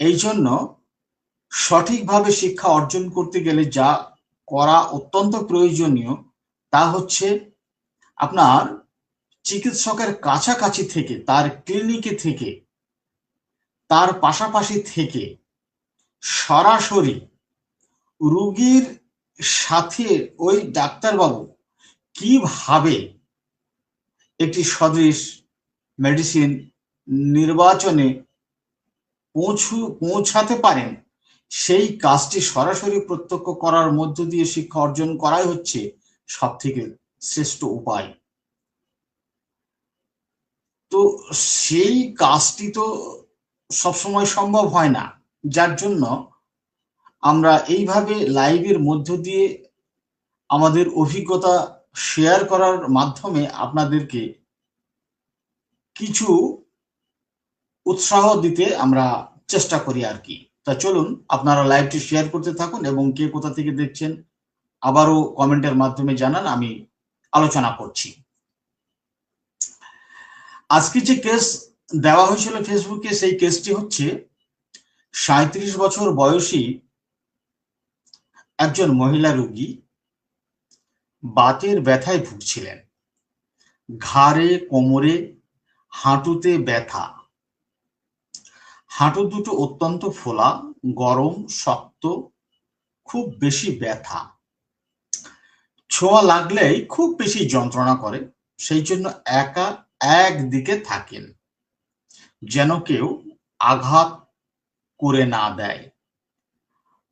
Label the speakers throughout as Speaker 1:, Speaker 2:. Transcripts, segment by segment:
Speaker 1: এই জন্য সঠিকভাবে শিক্ষা অর্জন করতে গেলে যা করা অত্যন্ত প্রয়োজনীয় তা হচ্ছে আপনার চিকিৎসকের কাছাকাছি থেকে, তার ক্লিনিকে থেকে, তার পাশাপাশি থেকে সরাসরি রুগীর সাথে ওই ডাক্তারবাবু কিভাবে একটি সদৃশ মেডিসিন নির্বাচনে পৌঁছাতে পারেন, সেই কাজটি সরাসরি প্রত্যক্ষ করার মধ্য দিয়ে শিক্ষা অর্জন করাই হচ্ছে সব থেকে শ্রেষ্ঠ উপায়। তো সেই কাজটি তো সবসময় সম্ভব হয় না, যার জন্য আমরা এইভাবে লাইভের মধ্য দিয়ে আমাদের অভিজ্ঞতা শেয়ার করার মাধ্যমে আপনাদেরকে কিছু উৎসাহ দিতে আমরা চেষ্টা করি আর কি। তা চলুন আপনারা লাইভটি শেয়ার করতে থাকুন এবং কে কোথা থেকে দেখছেন আবারও কমেন্টের মাধ্যমে জানান, আমি আলোচনা করছি। আজকে যে কেস দেওয়া হয়েছিল ফেসবুকে, সেই কেসটি হচ্ছে ৩৭ বছর বয়সী একজন মহিলা রোগী বাতের ব্যথায় ভুগছিলেন। ঘাড়ে, কোমরে, হাঁটুতে ব্যথা। হাঁটু দুটো অত্যন্ত ফোলা, গরম, শক্ত, খুব বেশি ব্যথা। ছোঁয়া লাগলেই খুব বেশি যন্ত্রণা করে, সেই জন্য একা একদিকে থাকেন, যেন কেউ আঘাত করে না দেয়।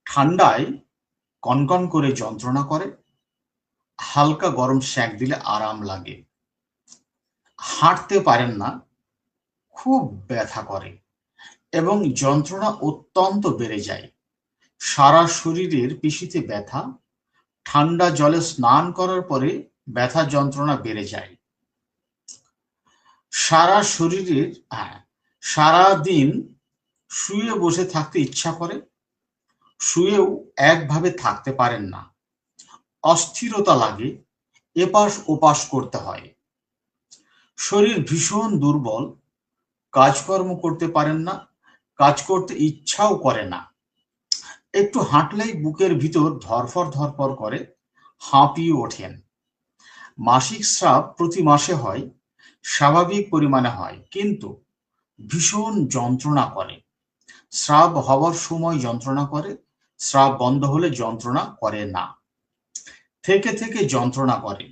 Speaker 1: ঠান্ডায় কনকন করে যন্ত্রণা করে, হালকা গরম সেঁক দিলে আরাম লাগে। হাঁটতে পারেন না, খুব ব্যথা করে এবং যন্ত্রণা অত্যন্ত বেড়ে যায়। সারা শরীরের পেশিতে ব্যথা, ঠান্ডা জলে স্নান করার পরে ব্যথা যন্ত্রণা বেড়ে যায়। সারা শরীরের সারা দিন শুয়ে বসে থাকতে ইচ্ছা করে, শুয়েও একভাবে থাকতে পারেন না। অস্থিরতা লাগে, এপাশ ওপাশ করতে হয়। শরীর ভীষণ দুর্বল, কাজকর্ম করতে পারেন না, কাজ করতে ইচ্ছাও করে না। একটু হাঁটলেই বুকের ভিতর ধরফর ধরফর করে, হাঁপিয়ে ওঠেন। মাসিক স্রাব প্রতি মাসে হয়, স্বাভাবিক পরিমাণে হয়, কিন্তু ভীষণ যন্ত্রণা করে। স্রাব হওয়ার সময় যন্ত্রণা করে, স্রাব বন্ধ হলে যন্ত্রণা করে না। থেকে থেকে যন্ত্রণা করে,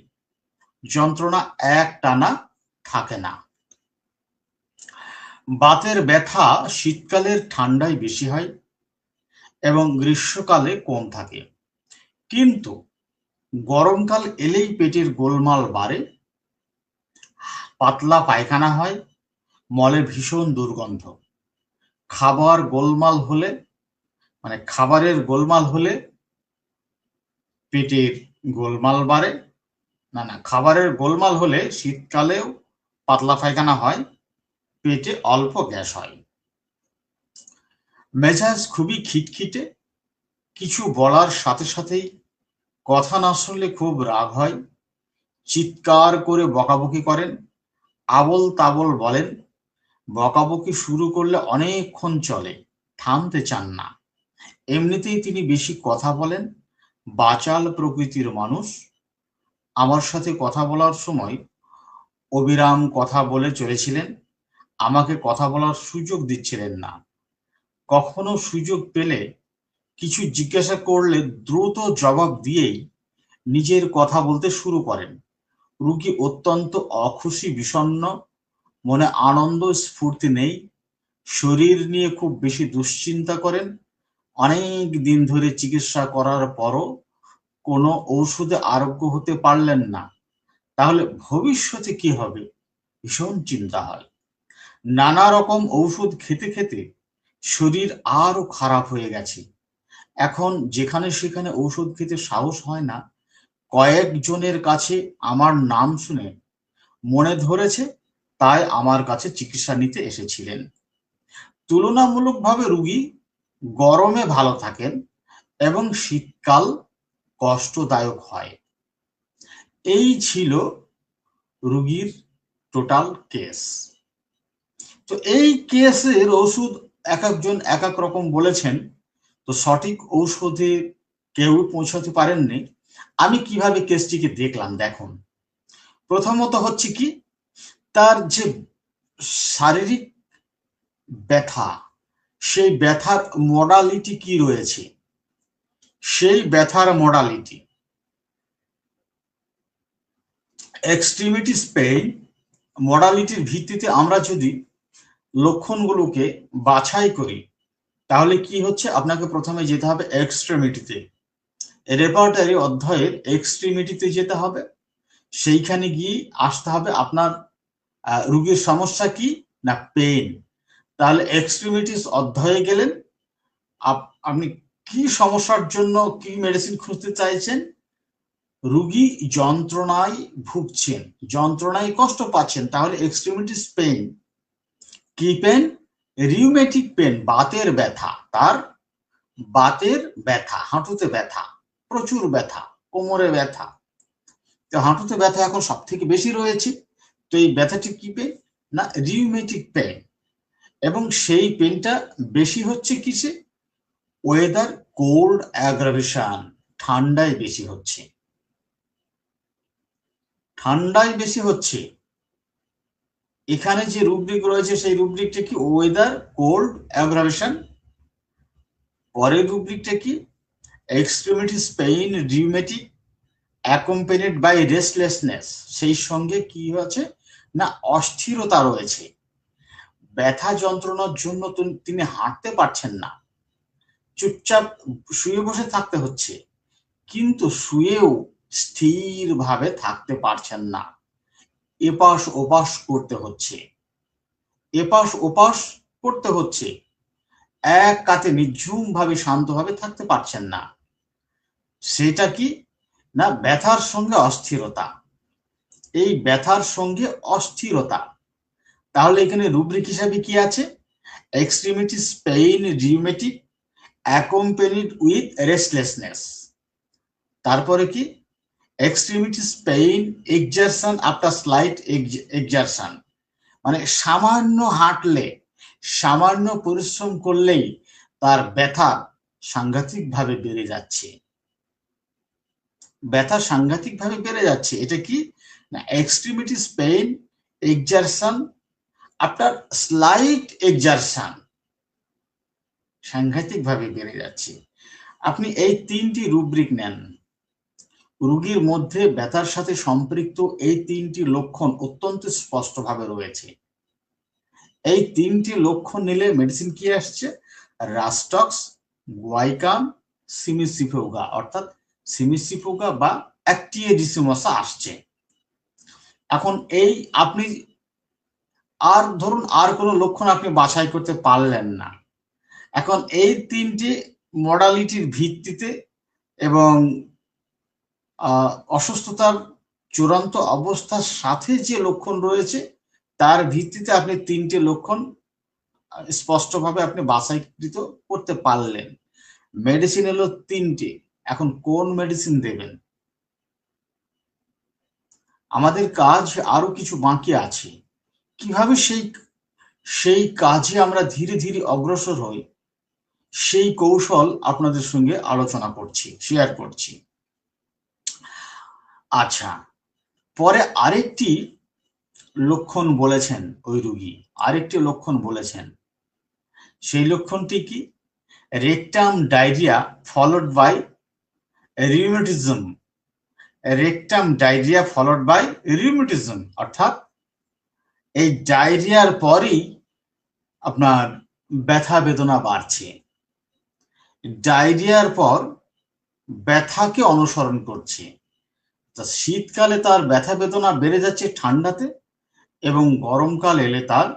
Speaker 1: যন্ত্রণা একটানা থাকে না। বাতের ব্যথা শীতকালের ঠান্ডায় বেশি হয় এবং গ্রীষ্মকালে কম থাকে, কিন্তু গরমকাল এলেই পেটের গোলমাল বাড়ে, পাতলা পায়খানা হয়, মলে ভীষণ দুর্গন্ধ। খাবার গোলমাল হলে খাবারের গোলমাল হলে পেটের গোলমাল বাড়ে। খাবারের গোলমাল হলে শীতকালেও পাতলা পায়খানা হয়, পেটে অল্প গ্যাস হয়। মেজাজ খুবই খিটখিটে, কিছু বলার সাথে সাথেই কথা না শুনলে খুব রাগ হয়, চিৎকার করে বকাবকি করেন, আবোল তাবোল বলেন। বকাবকি শুরু করলে অনেকক্ষণ চলে, থামতে চান না। এমনিতেই তিনি বেশি কথা বলেন, বাচাল প্রকৃতির মানুষ। আমার সাথে কথা বলার সময় অবিরাম কথা বলে চলেছিলেন, আমাকে কথা বলার সুযোগ দিচ্ছিলেন না। কখনো সুযোগ পেলে কিছু জিজ্ঞাসা করলে দ্রুত জবাব দিয়েই নিজের কথা বলতে শুরু করেন। রুগী অত্যন্ত অখুশি, বিষণ্ণ, মনে আনন্দ স্ফূর্তি নেই, শরীর নিয়ে খুব বেশি দুশ্চিন্তা করেন। অনেক দিন ধরে চিকিৎসা করার পরও কোনো ঔষধে আরোগ্য হতে পারলেন না, তাহলে ভবিষ্যতে কি হবে ভীষণ চিন্তা হয়। নানা রকম ঔষধ খেতে খেতে শরীর আরো খারাপ হয়ে গেছে, এখন যেখানে সেখানে ঔষধ খেতে সাহস হয় না। কয়েকজনের কাছে আমার নাম শুনে মনে ধরেছে, তাই আমার কাছে চিকিৎসা নিতে এসেছিলেন। তুলনামূলকভাবে রুগী গরমে ভালো থাকেন এবং শীতকাল কষ্টদায়ক হয়। এই ছিল রুগীর টোটাল কেস। তো এই কেসের ওষুধ এক একজন এক এক রকম বলেছেন, তো সঠিক ঔষধে কেউ পৌঁছাতে পারেননি। আমি কিভাবে কেসটিকে দেখলাম দেখুন, প্রথমত হচ্ছে কি, তার যে শারীরিক ব্যথা, সেই ব্যথার মডালিটি কি রয়েছে, সেই ব্যথার মডালিটি এক্সট্রিমিটিস পেইন মডালিটির ভিত্তিতে আমরা যদি লক্ষণগুলোকে বাছাই করি, তাহলে কি হচ্ছে, আপনাকে প্রথমে যেতে হবে এক্সট্রিমিটিতে, রেপার্টারি অধ্যায়ের এক্সট্রিমিটিতে যেতে হবে। সেইখানে গিয়ে আসতে হবে আপনার রোগীর সমস্যা কি না পেইন। তাহলে এক্সট্রিমিটিস অধ্যায়ে গেলেন, আপনি কি সমস্যার জন্য কি মেডিসিন খুঁজতে চাইছেন, রোগী যন্ত্রণায় ভুগছেন, যন্ত্রণায় কষ্ট পাচ্ছেন, তাহলে এক্সট্রিমিটিস পেইন কি পেন, রিউমেটিক পেন, বাতের ব্যথা, তার বাতের ব্যথা, হাঁটুতে ব্যথা, প্রচুর ব্যথা, কোমরে ব্যথা, তো হাঁটুতে ব্যথা এখন সব থেকে বেশি রয়েছে। তো এই ব্যথাটি কি পেন না রিউমেটিক পেন, এবং সেই পেনটা বেশি হচ্ছে কিসে, ওয়েদার কোল্ড অ্যাগ্রাভেশন, ঠান্ডায় বেশি হচ্ছে, ঠান্ডায় বেশি হচ্ছে। এখানে যে রুব্রিক রয়েছে সেই রুব্রিকটা কি ওয়েদার কোল্ড অ্যাগ্রাভেশন, পরের রুব্রিকটা কি extremities pain rheumatic accompanied by restlessness, সেই সঙ্গে কি হচ্ছে না অস্থিরতা রয়েছে, ব্যথা যন্ত্রণার জন্য তিনি হাঁটতে পারছেন না, চুপচাপ শুয়ে বসে থাকতে হচ্ছে, কিন্তু শুয়েও স্থিরভাবে থাকতে পারছেন না, এপাশ ওপাশ করতে হচ্ছে, এপাশ ওপাশ করতে হচ্ছে, এক কাতে নিঝুম ভাবে শান্তভাবে থাকতে পারছেন না। সেটা কি না ব্যথার সঙ্গে অস্থিরতা, এই ব্যথার সঙ্গে অস্থিরতা। তাহলে এখানে রুব্রিক হিসাবে কি আছে, extremities pain rheumatic accompanied with restlessness, তারপরে কি extremities pain exertion after slight exertion, মানে সামান্য হাঁটলে, সামান্য পরিশ্রম করলেই তার ব্যথা সাংঘাতিকভাবে বেড়ে যাচ্ছে, ব্যথা সাংঘাতিকভাবে বেড়ে যাচ্ছে। এটা কি না extremities pain exertion after slight exertion, সাংঘাতিকভাবে বেড়ে যাচ্ছে। আপনি এই তিনটি রুব্রিক নেন, রোগীর মধ্যে ব্যথার সাথে সম্পৃক্ত এই তিনটি লক্ষণ অত্যন্ত স্পষ্টভাবে রয়েছে। এই তিনটি লক্ষণ নিলে মেডিসিন কি আসছে, রাস্টক্স, গুয়াইকাম, সিমিসিফোগা, অর্থাৎ সিমিসিফোগা বা অ্যাক্টিয়েডিসিমসা আসছে। এখন এই আপনি আর ধরুন আর কোনো লক্ষণ আপনি বাছাই করতে পারলেন না, এখন এই তিনটি মডালিটির ভিত্তিতে এবং অসুস্থতার চূড়ান্ত অবস্থার সাথে যে লক্ষণ রয়েছে তার ভিত্তিতে আপনি তিনটে লক্ষণ স্পষ্টভাবে আপনি বাছাইকৃত করতে পারলেন। মেডিসিন এলো তিনটে, এখন কোন মেডিসিন দেবেন, আমাদের কাজ আরো কিছু বাকি আছে। কিভাবে সেই কাজে আমরা ধীরে ধীরে অগ্রসর হই, সেই কৌশল আপনাদের সঙ্গে আলোচনা করছি, শেয়ার করছি। আচ্ছা, পরে আরেকটি লক্ষণ বলেছেন ওই রোগী, আরেকটি লক্ষণ বলেছেন, সেই লক্ষণটি কি, rectum diarrhoea followed by rheumatism, rectum diarrhoea followed by rheumatism, অর্থাৎ এই ডায়রিয়ার পরেই আপনার ব্যথা বেদনা বাড়ছে, ডায়রিয়ার পর ব্যথাকে অনুসরণ করছে। শীতকালে তার ব্যথা বেদনা বেড়ে যাচ্ছে ঠান্ডাতে, এবং গরমকাল এলে তার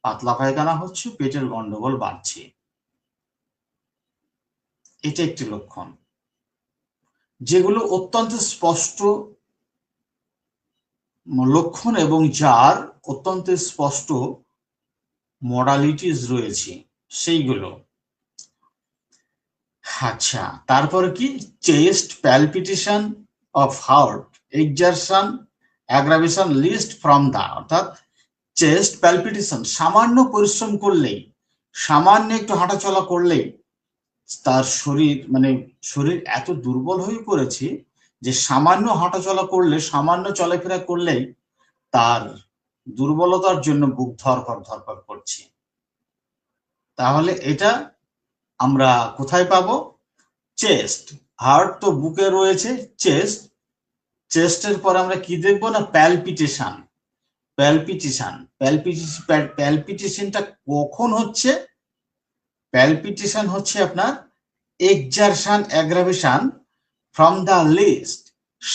Speaker 1: পাতলা পায়খানা হচ্ছে, পেটের গন্ডগোল বাড়ছে, এটা একটি লক্ষণ, যেগুলো অত্যন্ত স্পষ্ট লক্ষণ এবং যার অত্যন্ত স্পষ্ট মডালিটিস রয়েছে সেইগুলো। আচ্ছা, তারপরে কি chest palpitation of heart exertion aggravation least from the, অর্থাৎ চেস্ট প্যালপিটেশন সামান্য পরিশ্রম করলেই সামান্য একটু হাঁটাচলা করলেই তার শরীর এত দুর্বল হয়ে পড়েছে যে সামান্য হাঁটাচলা করলে, সামান্য চলাফেরা করলেই তার দুর্বলতার জন্য বুক ধড়ফড় ধড়ফড় করছে। তাহলে এটা আমরা কোথায় পাবো? চেস্ট। হার্ট তো বুকে রয়েছে, চেস্ট, চেস্টের পর আমরা কি দেখবো না প্যালপিটেশন। প্যালপিটেশনটা কখন হচ্ছে? প্যালপিটেশন হচ্ছে আপনার exertion aggravation from the least,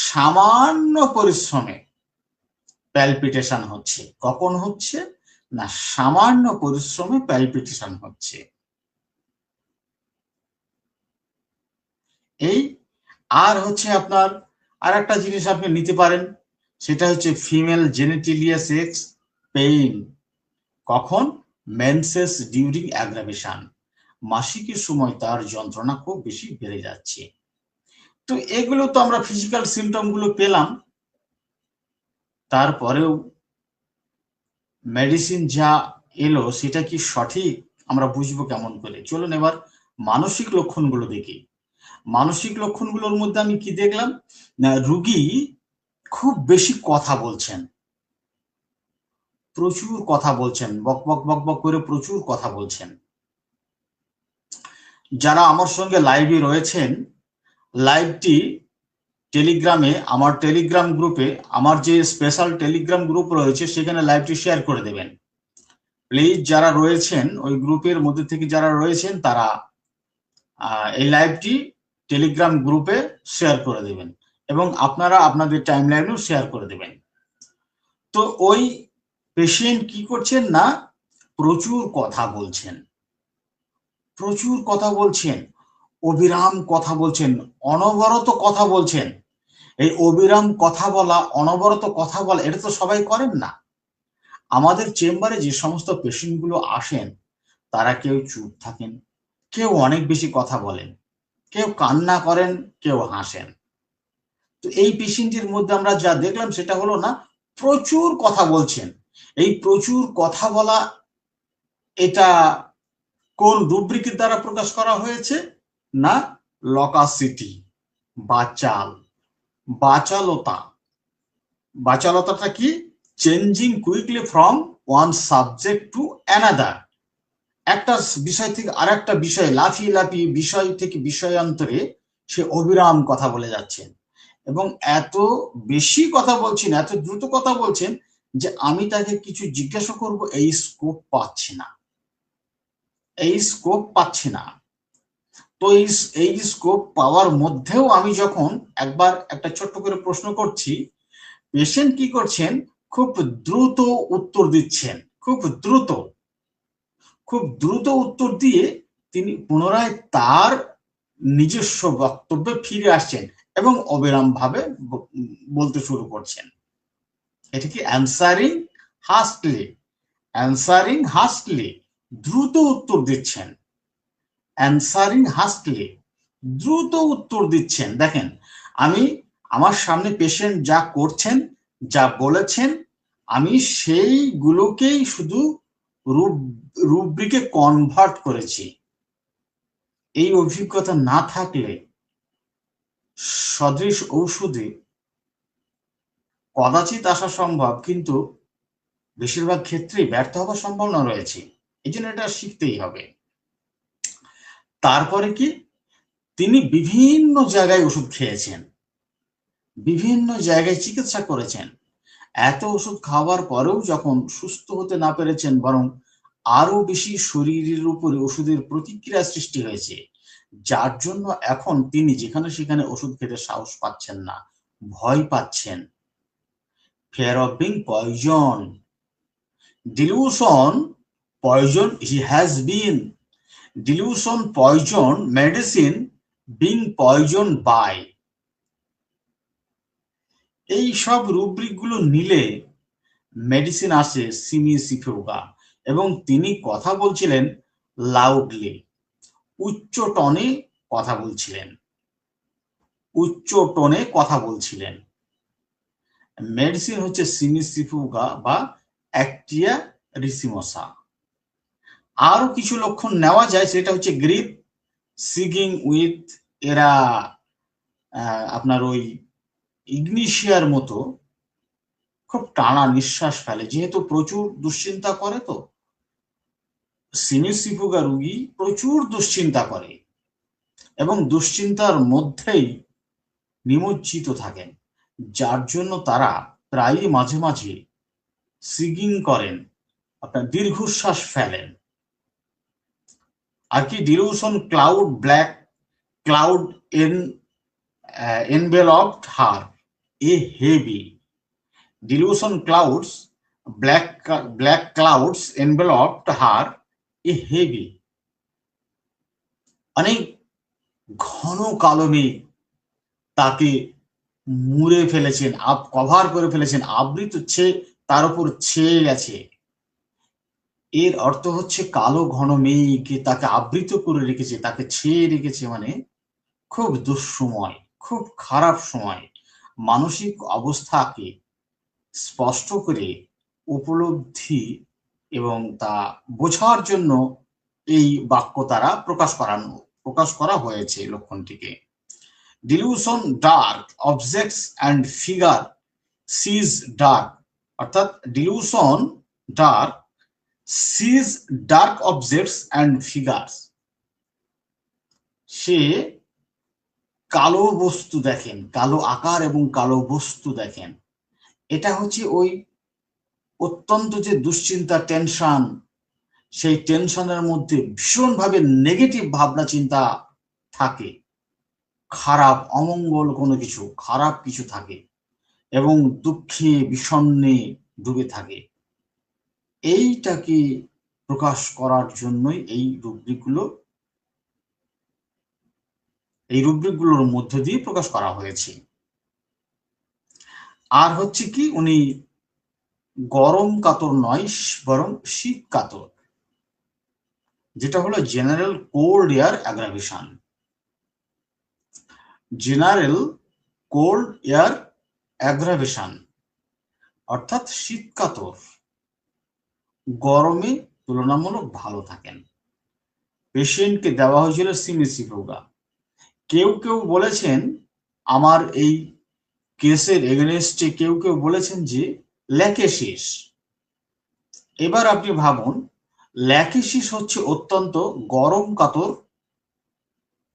Speaker 1: সামান্য পরিশ্রমে প্যালপিটেশন হচ্ছে। কখন হচ্ছে না সামান্য পরিশ্রমে প্যালপিটেশন হচ্ছে। এই আর হচ্ছে আপনার আর একটা জিনিস আপনি নিতে পারেন, সেটা হচ্ছে ফিমেল জেনিটেলিয়া সেক্স পেইন। কখন? মেন্সেস ডিউরিং অ্যাগ্রাভেশন, মাসিকের সময় তার যন্ত্রণা খুব বেশি বেড়ে যাচ্ছে। তো এগুলো তো আমরা ফিজিক্যাল সিমটম গুলো পেলাম, তারপরেও মেডিসিন যা এলো সেটা কি সঠিক আমরা বুঝবো কেমন করে? চলুন এবার মানসিক লক্ষণগুলো দেখি। মানসিক লক্ষণগুলোর মধ্যে আমি কি দেখলাম না রুগী খুব বেশি কথা বলছেন, প্রচুর কথা বলছেন, বক বক বক বক করে প্রচুর কথা বলছেন। যারা আমার সঙ্গে লাইভে রয়েছেন, লাইভটি টেলিগ্রামে, আমার টেলিগ্রাম গ্রুপে, আমার যে স্পেশাল টেলিগ্রাম গ্রুপ রয়েছে সেখানে লাইভটি শেয়ার করে দেবেন প্লিজ। যারা রয়েছেন ওই গ্রুপের মধ্যে থেকে যারা রয়েছেন তারা এই লাইভটি টেলিগ্রাম গ্রুপে শেয়ার করে দেবেন এবং আপনারা আপনাদের টাইমলাইনেও শেয়ার করে দেবেন। তো ওই পেশেন্ট কি করছেন না প্রচুর কথা বলছেন, প্রচুর কথা বলছেন, অবিরাম কথা বলছেন, অনবরত কথা বলছেন। এই অবিরাম কথা বলা, অনবরত কথা বলা এটা তো সবাই করেন না। আমাদের চেম্বারে যে সমস্ত পেশেন্টগুলো আসেন তারা কেউ চুপ থাকেন, কেউ অনেক বেশি কথা বলেন, কেউ কান্না করেন, কেউ হাসেন। তো এই পেশেন্টের মধ্যে আমরা যা দেখলাম সেটা হলো না প্রচুর কথা বলছেন। এই প্রচুর কথা বলা এটা কোন রুব্রিকের দ্বারা প্রকাশ করা হয়েছে না লকাসিটি, বাচাল, বাচালতা। বাচালতাটা কি? Changing quickly from one subject to another, একটা বিষয় থেকে আরেকটা বিষয় লাফিয়ে লাফিয়ে বিষয় থেকে বিষয়ান্তরে সে অবিরাম কথা বলে যাচ্ছেন এবং এত বেশি কথা বলছেন, এত দ্রুত কথা বলছেন যে আমি তাকে কিছু জিজ্ঞাসা করব এই স্কোপ পাচ্ছি না, এই স্কোপ পাচ্ছি না। তো এই স্কোপ পাওয়ার মধ্যেও আমি যখন একবার একটা ছোট্ট করে প্রশ্ন করছি, পেশেন্ট কি করছেন খুব দ্রুত উত্তর দিচ্ছেন, খুব দ্রুত, খুব দ্রুত উত্তর দিয়ে তিনি পুনরায় তার নিজস্ব বক্তব্যে ফিরে আসছেন এবং অবিরাম ভাবে বলতে শুরু করছেন। এটা কি অ্যান্সারিং হাস্টলি, অ্যান্সারিং হাস্টলি, দ্রুত উত্তর দিচ্ছেন, অ্যান্সারিং হাস্টলি, দ্রুত উত্তর দিচ্ছেন। দেখেন আমি আমার সামনে পেশেন্ট যা করছেন, যা বলেছেন, আমি সেইগুলোকেই শুধু রুব্রিকে কনভার্ট করেছি। এই অভিজ্ঞতা না থাকলে সদৃশ ঔষধে কদাচিৎ আসা সম্ভব, কিন্তু বেশিরভাগ ক্ষেত্রেই ব্যর্থ হওয়ার সম্ভাবনা রয়েছে। এই জন্য এটা শিখতেই হবে। তারপরে কি তিনি বিভিন্ন জায়গায় ওষুধ খেয়েছেন, বিভিন্ন জায়গায় চিকিৎসা করেছেন। এত ওষুধ খাওয়ার পরেও যখন সুস্থ হতে না পেরেছেন, বরং আরো বেশি শরীরের উপরে ওষুধের প্রতিক্রিয়া সৃষ্টি হয়েছে, যার জন্য এখন তিনি যেখানে সেখানে ওষুধ খেতে সাহস পাচ্ছেন না, ভয় পাচ্ছেন। Fear of being poison, delusion, poison he has been, delusion, poison, medicine, being poisoned by। এই সব রুব্রিক গুলো নিলে মেডিসিন আসে সিমিসিফিউগা এবং তিনি কথা বলছিলেন লাউডলি, উচ্চ টনে কথা বলছিলেন, উচ্চ টোনে কথা বলছিলেন। মেডিসিন হচ্ছে সিমিসিফিউগা বা অ্যাক্টিয়া রিসিমোসা। আরো কিছু লক্ষণ নেওয়া যায়, সেটা হচ্ছে গ্রিপ, সিগিং উইথ, এরা আপনার ওই ইগনিশিয়ার মতো খুব টানা নিঃশ্বাস ফেলে, যেহেতু প্রচুর দুশ্চিন্তা করে। তো সিমিসিফুগা রোগী প্রচুর দুশ্চিন্তা করে এবং দুশ্চিন্তার মধ্যেই নিমজ্জিত থাকেন, যার জন্য তারা প্রায়ই মাঝে মাঝে সিগিং করেন, আপনার দীর্ঘশ্বাস ফেলেন। আর কি dilution cloud, black cloud enveloped her, a heavy delusion clouds, black clouds enveloped her, a heavy, অনেক ঘন কালো মেঘ তাকে মুড়ে ফেলেছেন, কভার করে ফেলেছেন, আবৃত তার উপর ছেয়ে গেছে। এর অর্থ হচ্ছে কালো ঘন মেঘ তাকে আবৃত করে রেখেছে, তাকে ছেয়ে রেখেছে, মানে খুব দুঃসময়, খুব খারাপ সময়। মানসিক অবস্থাকে স্পষ্ট করে উপলব্ধি এবং তা বোঝার জন্য এই বাক্য দ্বারা প্রকাশ করা হয়েছে লক্ষণটিকে। Delusion dark objects and figure sees dark, অর্থাৎ delusion dark sees dark objects and figures, সে কালো বস্তু দেখেন, কালো আকার এবং কালো বস্তু দেখেন। এটা হচ্ছে ওই অত্যন্ত যে দুশ্চিন্তা, টেনশন, সেই টেনশনের মধ্যে ভীষণভাবে নেগেটিভ ভাবনা চিন্তা থাকে, খারাপ অমঙ্গল কোনো কিছু, খারাপ কিছু থাকে এবং দুঃখে বিষণ্ণে ডুবে থাকে। এইটাকে প্রকাশ করার জন্যই এই রুব্রিকগুলোর মধ্য দিয়ে প্রকাশ করা হয়েছে। আর হচ্ছে কি, উনি গরম কাতর নয়, বরং শীত কাতর, যেটা হলো general cold air aggravation. General cold air aggravation অর্থাৎ শীত কাতর, গরমে তুলনামূলক ভালো থাকেন। পেশেন্টকে দেওয়া হয়েছিল সিমিসিফুগা। কেউ কেউ বলেছেন, আমার এই কেসের এগেনস্টে কেউ কেউ বলেছেন যে ল্যাকেসিস। এবার আপনি ভাবুন, ল্যাকেসিস হচ্ছে অত্যন্ত গরম কাতর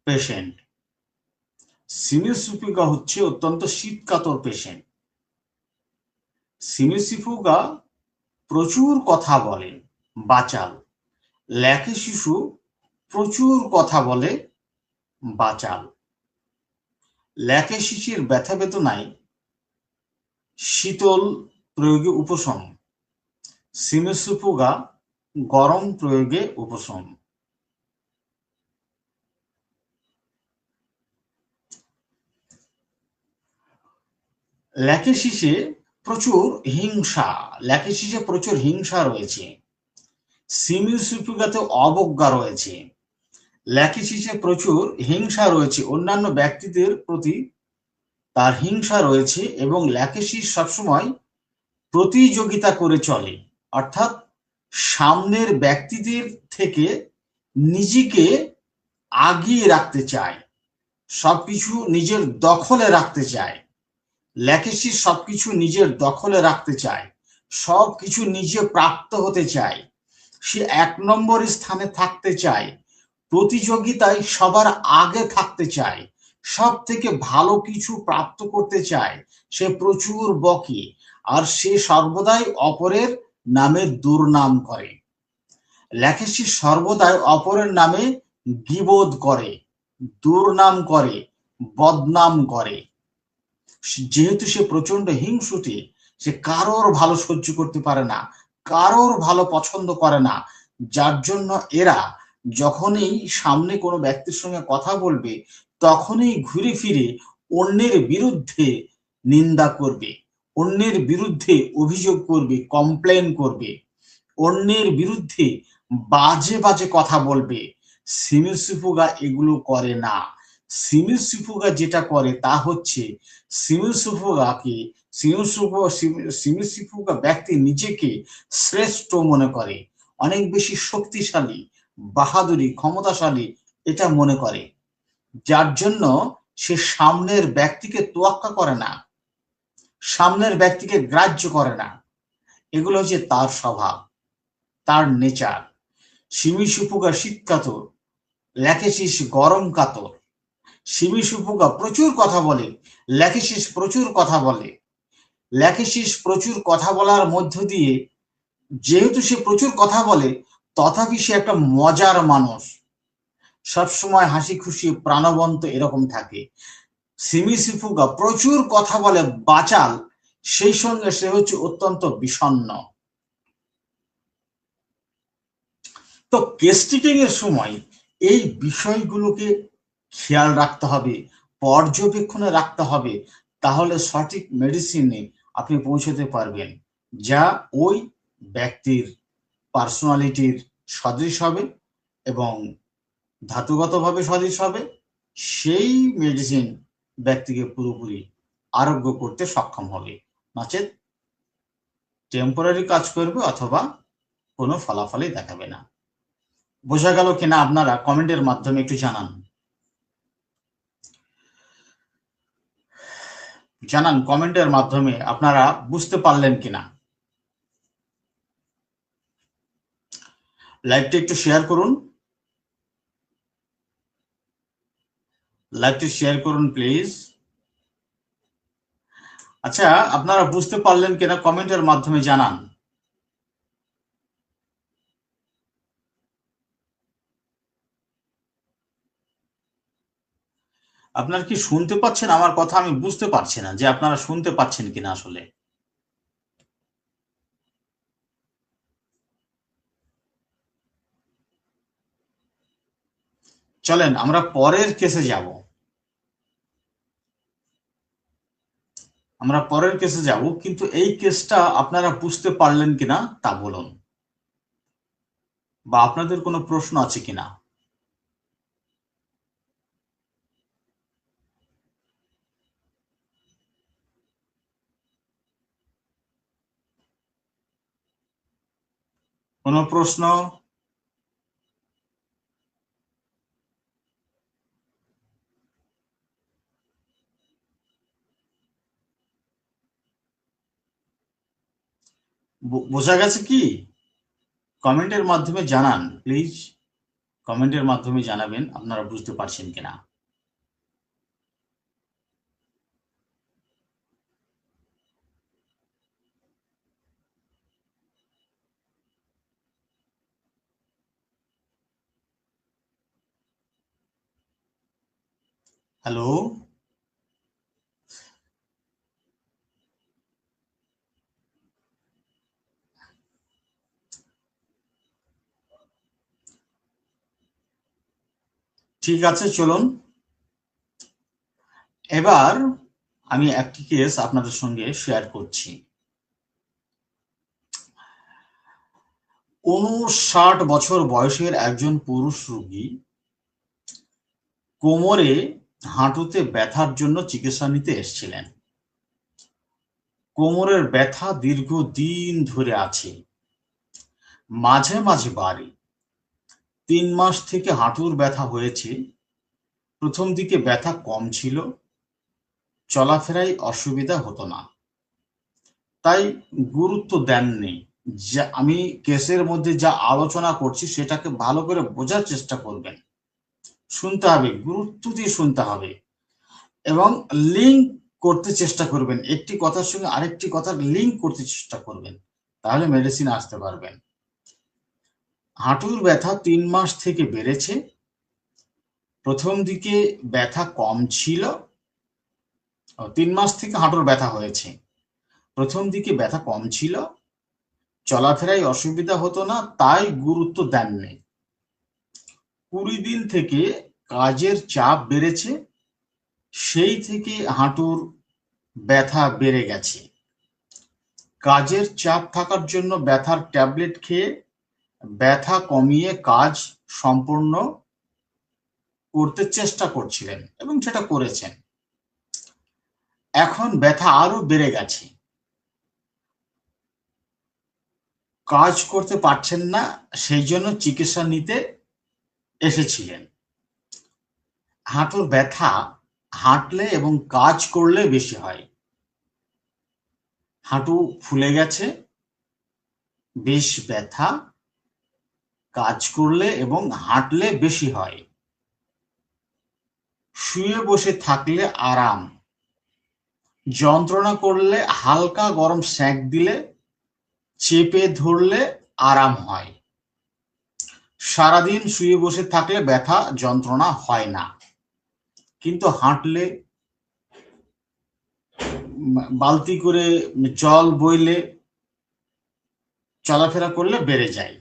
Speaker 1: পেশেন্ট, সিমিসিফুগা হচ্ছে অত্যন্ত শীত কাতর পেশেন্ট। সিমিসিফুগা প্রচুর কথা বলেন, বাচাল। ল্যাকেসিসু প্রচুর কথা বলে, বাচাল। ল্যাকেসিসের ব্যথা বেদনায় শীতল প্রয়োগে উপশম, সিমিসিফুগা গরম প্রয়োগে উপশম। ল্যাকেসিসে প্রচুর হিংসা রয়েছে। সিমিসিফুগাতে অবজ্ঞা রয়েছে। ল্যাকেসিসে প্রচুর হিংসা রয়েছে, অন্যান্য ব্যক্তিদের প্রতি তার হিংসা রয়েছে এবং ল্যাকেসিস সবসময় প্রতিযোগিতা করে চলে, অর্থাৎ সামনের ব্যক্তিদের থেকে নিজেকে আগিয়ে রাখতে চায়, সবকিছু নিজের দখলে রাখতে চায়। ল্যাকেসিস সবকিছু নিজের দখলে রাখতে চায়, সবকিছু নিজে প্রাপ্ত হতে চায়, সে 1 নম্বর স্থানে থাকতে চায়, প্রতিযোগিতায় সবার আগে থাকতে চায়, সব থেকে ভালো কিছু প্রাপ্ত করতে চায়। সে প্রচুর বকে আর সে সর্বদাই অপরের নামে দুর্নাম করে। ল্যাকেসিস সর্বদাই অপরের নামে গীবত করে, দুর্নাম করে, বদনাম করে। যেহেতু সে প্রচন্ড হিংসুটে, সে কারোর ভালো সহ্য করতে পারে না, কারোর ভালো পছন্দ করে না, যার জন্য এরা যখনই সামনে কোনো ব্যক্তির সঙ্গে কথা বলবে, তখনই ঘুরে ফিরে অন্যের বিরুদ্ধে নিন্দা করবে, অন্যের বিরুদ্ধে অভিযোগ করবে, কমপ্লেন করবে, অন্যের বিরুদ্ধে বাজে বাজে কথা বলবে। সিমিসিফুগা এগুলো করে না। সিমিসিফুগা যেটা করে তা হচ্ছে, সিমিসিফুগা ব্যক্তি নিজেকে শ্রেষ্ঠ মনে করে, অনেক বেশি শক্তিশালী, বাহাদুরি, ক্ষমতাশালী এটা মনে করে, যার জন্য সে সামনের ব্যক্তিকে তোয়াক্কা করে না, সামনের ব্যক্তিকে গ্রাহ্য করে না। এগুলো হচ্ছে তার স্বভাব, তার নেচার। সিমি সুপুগা শীতকাতর, ল্যাকেসিস গরম কাতর। সিমি সুপুগা প্রচুর কথা বলে, ল্যাকেসিস প্রচুর কথা বলে। ল্যাকেসিস প্রচুর কথা বলার মধ্য দিয়ে, যেহেতু সে প্রচুর কথা বলে, তথাপি সে একটা মজার মানুষ, সবসময় হাসি খুশি প্রাণবন্ত এরকম থাকে। সিমি সিফুগা প্রচুর কথা বলে, বাচাল, সেই সঙ্গে সে হচ্ছে অত্যন্ত বিষণ্ণ। তো কেস্টিটিং এর সময় এই বিষয়গুলোকে খেয়াল রাখতে হবে, পর্যবেক্ষণে রাখতে হবে, তাহলে সঠিক মেডিসিনে আপনি পৌঁছতে পারবেন, যা ওই ব্যক্তির পার্সোনালিটির সদৃশ হবে এবং ধাতুগতভাবে সদৃশ হবে। সেই মেডিসিন ব্যক্তিকে পুরোপুরি আরোগ্য করতে সক্ষম হবে, নচেত টেম্পোরারি কাজ করবে অথবা কোনো ফলাফলই দেখাবে না। বোঝা গেল কিনা আপনারা কমেন্টের মাধ্যমে একটু জানান। জানান কমেন্টের মাধ্যমে আপনারা বুঝতে পারলেন কিনা। লাইভটা একটু শেয়ার করুন, লাইভটি শেয়ার করুন প্লিজ। আচ্ছা, আপনারা বুঝতে পারলেন কিনা কমেন্টের মাধ্যমে জানান। আপনারা কি শুনতে পাচ্ছেন আমার কথা? আমি বুঝতে পারছি না যে আপনারা শুনতে পাচ্ছেন কিনা আসলে। চলেন আমরা পরের কেসে যাব। আমরা পরের কেসে যাব, কিন্তু এই কেসটা আপনারা বুঝতে পারলেন কিনা তা বলুন, বা আপনাদের কোনো প্রশ্ন আছে কিনা। কোনো প্রশ্ন? বোঝা গেছে কি? কমেন্টের মাধ্যমে জানান প্লিজ, কমেন্টের মাধ্যমে জানাবেন আপনারা বুঝতে পারছেন কিনা। হ্যালো, ঠিক আছে, চলুন এবার আমি একটি কেস আপনাদের সঙ্গে শেয়ার করছি। ৫৯ বছর বয়সের একজন পুরুষ রোগী কোমরে, হাঁটুতে ব্যথার জন্য চিকিৎসা নিতে এসেছিলেন। কোমরের ব্যথা দীর্ঘদিন ধরে আছে, মাঝে মাঝে বাড়ে। ৩ মাস থেকে হাঁটুর ব্যথা হয়েছে। প্রথম দিকে ব্যথা কম ছিল, চলাফেরায় অসুবিধা হতো না, তাই গুরুত্ব দেননি। যা আমি কেসের মধ্যে যা আলোচনা করছি সেটাকে ভালো করে বোঝার চেষ্টা করবেন, শুনতে হবে, গুরুত্ব দিয়ে শুনতে হবে এবং লিঙ্ক করতে চেষ্টা করবেন, একটি কথার সঙ্গে আরেকটি কথার লিঙ্ক করতে চেষ্টা করবেন, তাহলে মেডিসিন আসতে পারবেন। হাঁটুর ব্যথা ৩ মাস থেকে বেড়েছে। প্রথম দিকে ব্যথা কম ছিল। ৩ মাস থেকে হাঁটুর ব্যথা হয়েছে। প্রথম দিকে ব্যথা কম ছিল, চলাফেরায় অসুবিধা হতো না, তাই গুরুত্ব দেননি। ২০ দিন থেকে কাজের চাপ বেড়েছে, সেই থেকে হাঁটুর ব্যথা বেড়ে গেছে। কাজের চাপ থাকার জন্য ব্যথার ট্যাবলেট খেয়ে ব্যথা কমিয়ে কাজ সম্পূর্ণ করতে চেষ্টা করছিলেন এবং সেটা করেছেন। এখন ব্যথা আরো বেড়ে গেছে। কাজ করতে পারছেন না, সেই জন্য চিকিৎসা নিতে এসেছিলেন। হাঁটুর ব্যথা হাঁটলে এবং কাজ করলে বেশি হয়। হাঁটু ফুলে গেছে, বেশ ব্যথা, কাজ করলে এবং হাঁটলে বেশি হয়। শুয়ে বসে থাকলে আরাম, যন্ত্রণা করলে হালকা গরম সেঁক দিলে, চেপে ধরলে আরাম হয়। সারাদিন শুয়ে বসে থাকলে ব্যথা যন্ত্রণা হয় না, কিন্তু হাঁটলে, বালতি করে জল বইলে, চলাফেরা করলে বেড়ে যায়,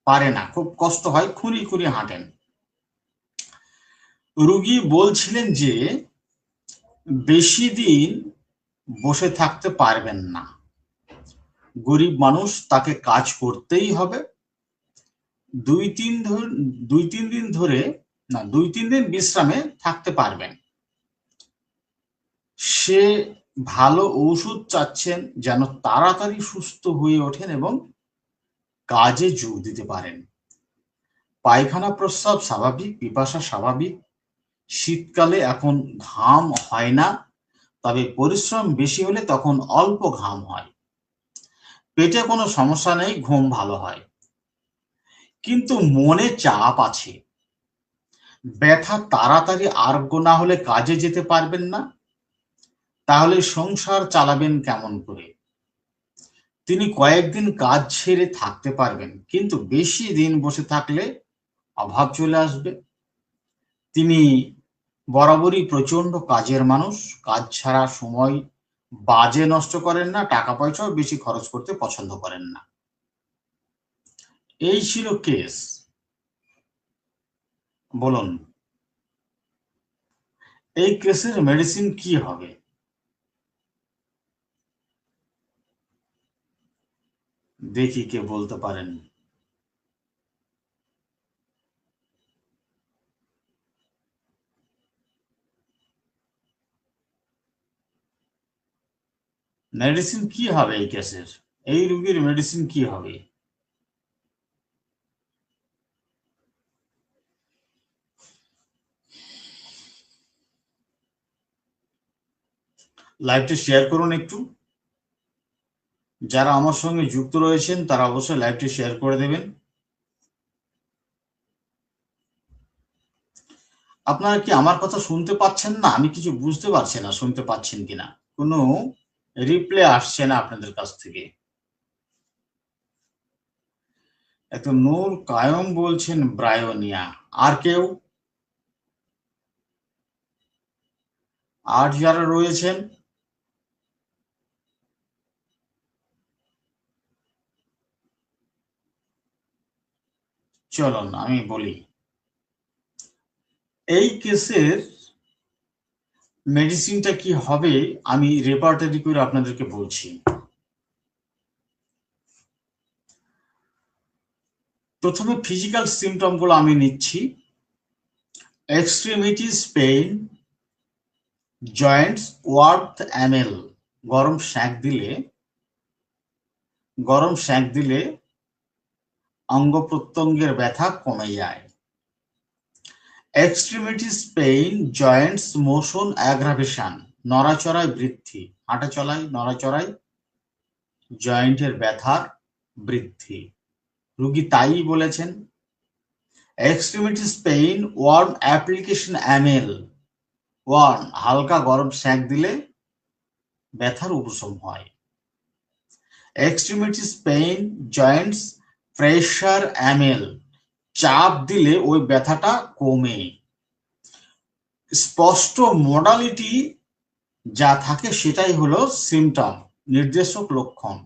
Speaker 1: পারে না, খুব কষ্ট হয়, খুঁড়ি খুঁড়ি হাঁটেন। রুগী বলছিলেন যে বেশি দিন বসে থাকতে পারবেন না, গরিব মানুষ, তাকে কাজ করতেই হবে। 2-3 দিন বিশ্রামে থাকতে পারবেন। সে ভালো ঔষধ চাচ্ছেন যেন তাড়াতাড়ি সুস্থ হয়ে ওঠেন এবং কাজে যোগ দিতে পারেন। পায়খানা প্রস্রাব স্বাভাবিক, পিপাসা স্বাভাবিক। শীতকালে এখন ঘাম হয় না, তবে পরিশ্রম বেশি হলে তখন অল্প ঘাম হয়। পেটে কোনো সমস্যা নেই, ঘুম ভালো হয়, কিন্তু মনে চাপ আছে। ব্যথা তাড়াতাড়ি আরোগ্য না হলে কাজে যেতে পারবেন না, তাহলে সংসার চালাবেন কেমন করে? তিনি কয়েকদিন কাজ ছেড়ে থাকতে পারবেন, কিন্তু বেশি দিন বসে থাকলে অভাব চলে আসবে। তিনি বরাবরই প্রচন্ড কাজের মানুষ, কাজ ছাড়া সময় বাজে নষ্ট করেন না, টাকা পয়সাও বেশি খরচ করতে পছন্দ করেন না। এই ছিল কেস। বলুন, এই কেসের মেডিসিন কি হবে? দেখি কে বলতে পারেন। মেডিসিন কি হবে এই কেসের? এই রোগীর মেডিসিন কি হবে? লাইভটি শেয়ার করুন একটু। যারা আমার সঙ্গে যুক্ত রয়েছেন তারা অবশ্যই লাইভটি শেয়ার করে দেবেন। আপনারা কি আমার কথা শুনতে পাচ্ছেন না? আমি কিছু বুঝতে পারছি না, শুনতে পাচ্ছেন কিনা। কোনো রিপ্লে আসছে না আপনাদের কাছ থেকে। এত নূর কায়ম বলছেন ব্রায়োনিয়া। আর কেউ? আর যারা রয়েছেন, চলুন আমি বলি। এই কেসের মেডিসিনটা কি হবে আমি রেপার্টরি করে আপনাদেরকে বলছি। প্রথমে ফিজিক্যাল সিমটম গুলো আমি নিচ্ছি। Extremities pain, joints warmth amel, গরম সেঁক দিলে অঙ্গ প্রত্যঙ্গের ব্যথা কমে যায়। Extremities pain, joints motion aggravation, নড়াচড়ায় বৃদ্ধি, হাঁটা চলায় নড়াচড়ায় জয়েন্টের ব্যথার বৃদ্ধি। রোগী তাই বলেছেন। Extremities pain, warm application amel, warm, হালকা গরম সেঁক দিলে ব্যথার উপশম হয়। Extremities pain, joints pressure amel, চাপ দিলে ওই ব্যথাটা কমে। স্পষ্ট মোডালিটি যা থাকে সেটাই হলো সিমটম, নির্দেশক লক্ষণ।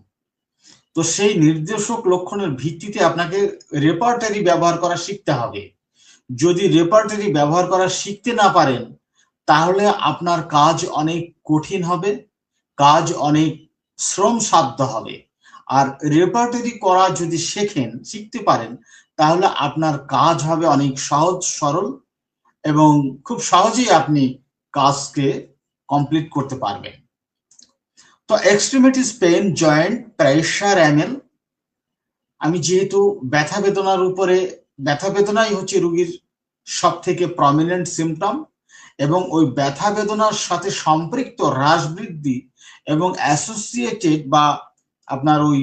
Speaker 1: তো সেই নির্দেশক লক্ষণের ভিত্তিতে আপনাকে রেপার্টারি ব্যবহার করা শিখতে হবে। যদি রেপার্টারি ব্যবহার করা শিখতে না পারেন, তাহলে আপনার কাজ অনেক কঠিন হবে, কাজ অনেক শ্রমসাধ্য হবে। আর রেপার্টারি করা যদি শিখতে পারেন, তাহলে আপনার কাজ হবে অনেক সহজ সরল এবং খুব সহজেই আপনি কাজকে কমপ্লিট করতে পারবেন। তো এক্সট্রিমিটিস পেইন, জয়েন্ট প্রেশার অ্যামেল, আমি যেহেতু ব্যথা বেদনার উপরে, ব্যথা বেদনাই হচ্ছে রোগীর সব থেকে প্রমিনেন্ট সিমটম, এবং ওই ব্যথা বেদনার সাথে সম্পৃক্ত হ্রাস বৃদ্ধি এবং অ্যাসোসিয়েটেড বা আপনার ওই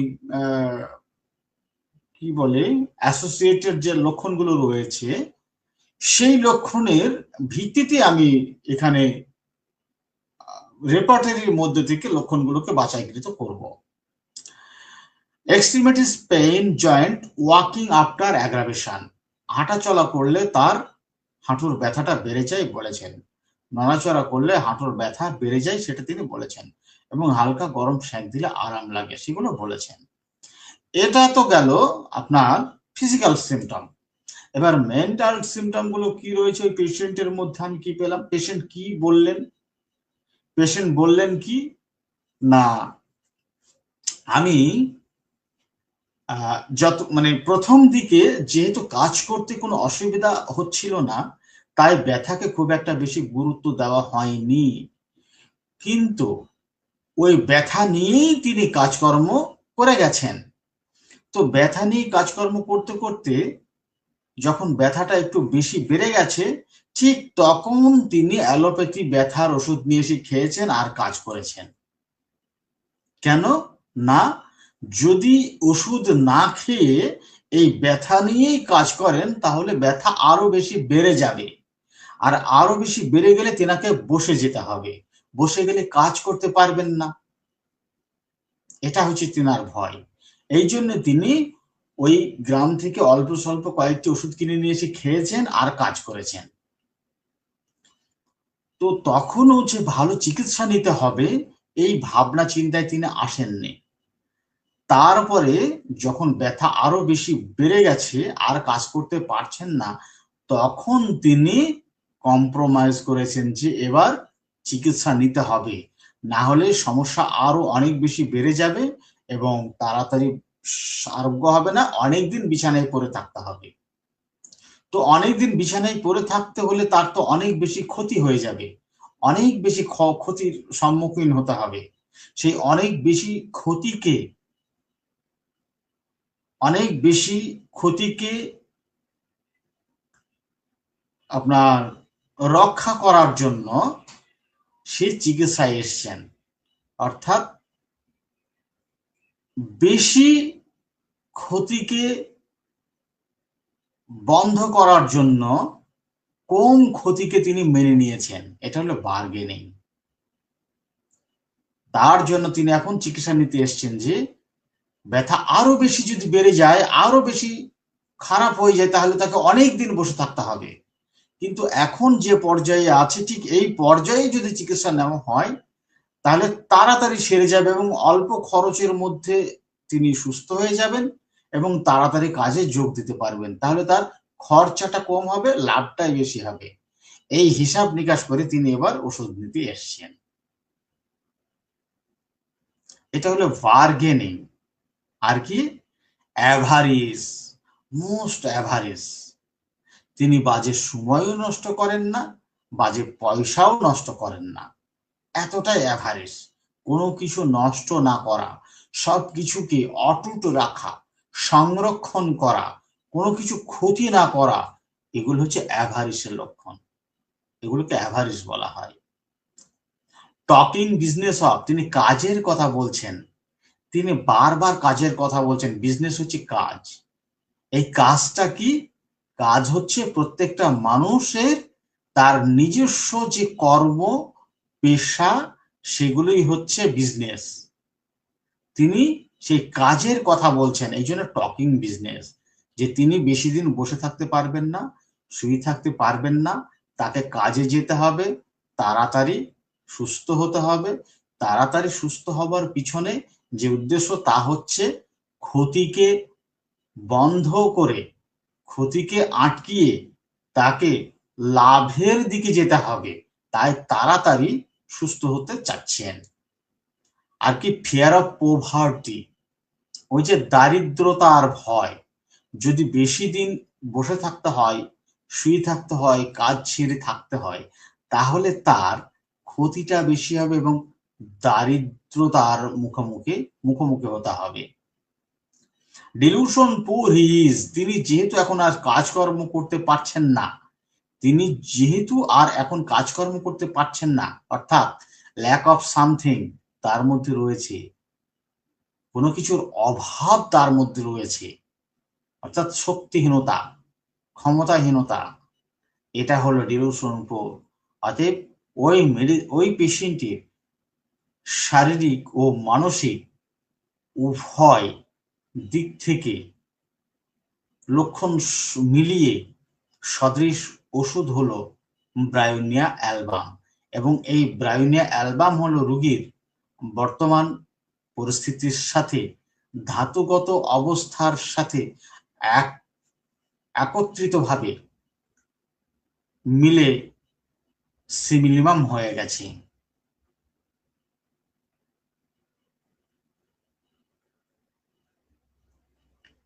Speaker 1: কি বলে অ্যাসোসিয়েটেড যে লক্ষণগুলো রয়েছে, সেই লক্ষণের ভিত্তিতে আমি এখানে রেপার্টরির মধ্যে থেকে লক্ষণগুলোকে বাছাইকৃত করব। Extremities pain joint walking after aggravation, হাঁটা চলা করলে তার হাঁটুর ব্যথাটা বেড়ে যায় বলেছেন, নড়াচড়া করলে হাঁটুর ব্যথা বেড়ে যায় সেটা তিনি বলেছেন, এবং হালকা গরম সেঁক দিলে আরাম লাগে সেগুলো বলেছেন। এটা তো গেল আপনার ফিজিক্যাল সিমটম। এবার মেন্টাল সিমটম গুলো কি রয়েছে ওই পেশেন্টের মধ্যে আমি কি পেলাম, পেশেন্ট কি বললেন, পেশেন্ট বললেন কি না, আমি যত মানে প্রথম দিকে যেহেতু কাজ করতে কোনো অসুবিধা হচ্ছিল না, তাই ব্যথাকে খুব একটা বেশি গুরুত্ব দেওয়া হয়নি, কিন্তু ওই ব্যথা নিয়েই তিনি কাজকর্ম করে গেছেন। তো ব্যথা নিয়ে কাজকর্ম করতে করতে যখন ব্যথাটা একটু বেশি বেড়ে গেছে, ঠিক তখন তিনি অ্যালোপ্যাথি ব্যথার ওষুধ নিয়ে এসে খেয়েছেন আর কাজ করেছেন। কেন না, যদি ওষুধ না খেয়ে এই ব্যথা নিয়েই কাজ করেন তাহলে ব্যথা আরো বেশি বেড়ে যাবে, আর আরো বেশি বেড়ে গেলে তেনাকে বসে যেতে হবে, বসে গেলে কাজ করতে পারবেন না, এটা হচ্ছে তেনার ভয়। এই জন্য তিনি ওই গ্রাম থেকে অল্প স্বল্প কয়েকটি ওষুধ কিনে নিয়ে এসে খেয়েছেন আর কাজ করেছেন। তো তখনও যে ভালো চিকিৎসা নিতে হবে এই ভাবনা চিন্তায় তিনি আসেননি। তারপরে যখন ব্যথা আরো বেশি বেড়ে গেছে আর কাজ করতে পারছেন না, তখন তিনি কম্প্রোমাইজ করেছেন যে এবার চিকিৎসা নিতে হবে, না হলে সমস্যা আরো অনেক বেশি বেড়ে যাবে এবং তাড়াতাড়ি আরোগ্য হবে না, অনেকদিন বিছানায় পড়ে থাকতে হবে। তো অনেকদিন বিছানায় পড়ে থাকতে হলে তার তো অনেক বেশি ক্ষতি হয়ে যাবে, অনেক বেশি ক্ষতির সম্মুখীন হতে হবে। সেই অনেক বেশি ক্ষতিকে আপনার রক্ষা করার জন্য সে চিকিৎসায় এসছেন, অর্থাৎ বেশি ক্ষতিকে বন্ধ করার জন্য কম ক্ষতিকে তিনি মেনে নিয়েছেন, এটা হলো বার্গেনিং। তার জন্য তিনি এখন চিকিৎসা নিতে এসছেন যে ব্যথা আরো বেশি যদি বেড়ে যায়, আরো বেশি খারাপ হয়ে যায়, তাহলে তাকে অনেক দিন বসে থাকতে হবে, কিন্তু এখন যে পর্যায়ে আছে ঠিক এই পর্যায়ে যদি চিকিৎসা নেওয়া হয় তাহলে তাড়াতাড়ি সেরে যাবে এবং অল্প খরচের মধ্যে তিনি সুস্থ হয়ে যাবেন এবং তাড়াতাড়ি কাজে যোগ দিতে পারবেন, তাহলে তার খরচাটা কম হবে, লাভটাই বেশি হবে। এই হিসাব নিকাশ করে তিনি এবার ওষুধ নিতে এসছেন। এটা হলো বার্গেনিং। আর কি, অ্যাভারিজ, মোস্ট অ্যাভারেজ। তিনি বাজে সময়ও নষ্ট করেন না, বাজে পয়সাও নষ্ট করেন না, এতটাই অ্যাভারেজ। কোনো কিছু নষ্ট না করা, সব কিছুকে অটুট রাখা, সংরক্ষণ করা, কোনো কিছু ক্ষতি না করা, এগুলো হচ্ছে অ্যাভারেজের লক্ষণ, এগুলোকে অ্যাভারেজ বলা হয়। টকিং বিজনেস অফ, তিনি কাজের কথা বলছেন, তিনি বারবার কাজের কথা বলছেন, বিজনেস হচ্ছে কাজ। এই কাজটা কি, কাজ হচ্ছে প্রত্যেকটা মানুষের তার নিজস্ব যে কর্ম পেশা সেগুলোই হচ্ছে বিজনেস। তিনি সেই কাজের কথা বলছেন, এই জন্য টকিং বিজনেস, যে তিনি বেশি দিন বসে থাকতে পারবেন না, শুয়ে থাকতে পারবেন না, তাকে কাজে যেতে হবে, তাড়াতাড়ি সুস্থ হতে হবে। তাড়াতাড়ি সুস্থ হবার পিছনে যে উদ্দেশ্য তা হচ্ছে ক্ষতিকে বন্ধ করে, ক্ষতিকে আটকিয়ে তাকে লাভের দিকে যেতে হবে, তাই তাড়াতাড়ি সুস্থ হতে চাচ্ছেন। আর কি, ফিয়ার অফ পোভার্টি, ওই যে দারিদ্রতা আর ভয়, যদি বেশি দিন বসে থাকতে হয়, শুয়ে থাকতে হয়, কাজ ছেড়ে থাকতে হয়, তাহলে তার ক্ষতিটা বেশি হবে এবং দারিদ্রতার মুখোমুখি হতে হবে। ডিলিউশন পুর হি ইজ, তিনি যেহেতু এখন আর কাজকর্ম করতে পারছেন না, তিনি যেহেতু আর এখন কাজকর্ম করতে পারছেন না, অর্থাৎ ল্যাক অফ সামথিং তার মধ্যে রয়েছে, কোনো কিছুর অভাব তার মধ্যে রয়েছে, অর্থাৎ শক্তিহীনতা, ক্ষমতাহীনতা, এটা হলো ডিলিউশন পুর। অতএব ওই পেশেন্টের শারীরিক ও মানসিক উভয় দিক থেকে লক্ষণ মিলিয়ে সদৃশ ওষুধ হলো ব্রায়োনিয়া অ্যালবাম, এবং এই ব্রায়োনিয়া অ্যালবাম হলো রোগীর বর্তমান পরিস্থিতির সাথে ধাতুগত অবস্থার সাথে একত্রিতভাবে মিলে সিমিলিমাম হয়ে গেছে।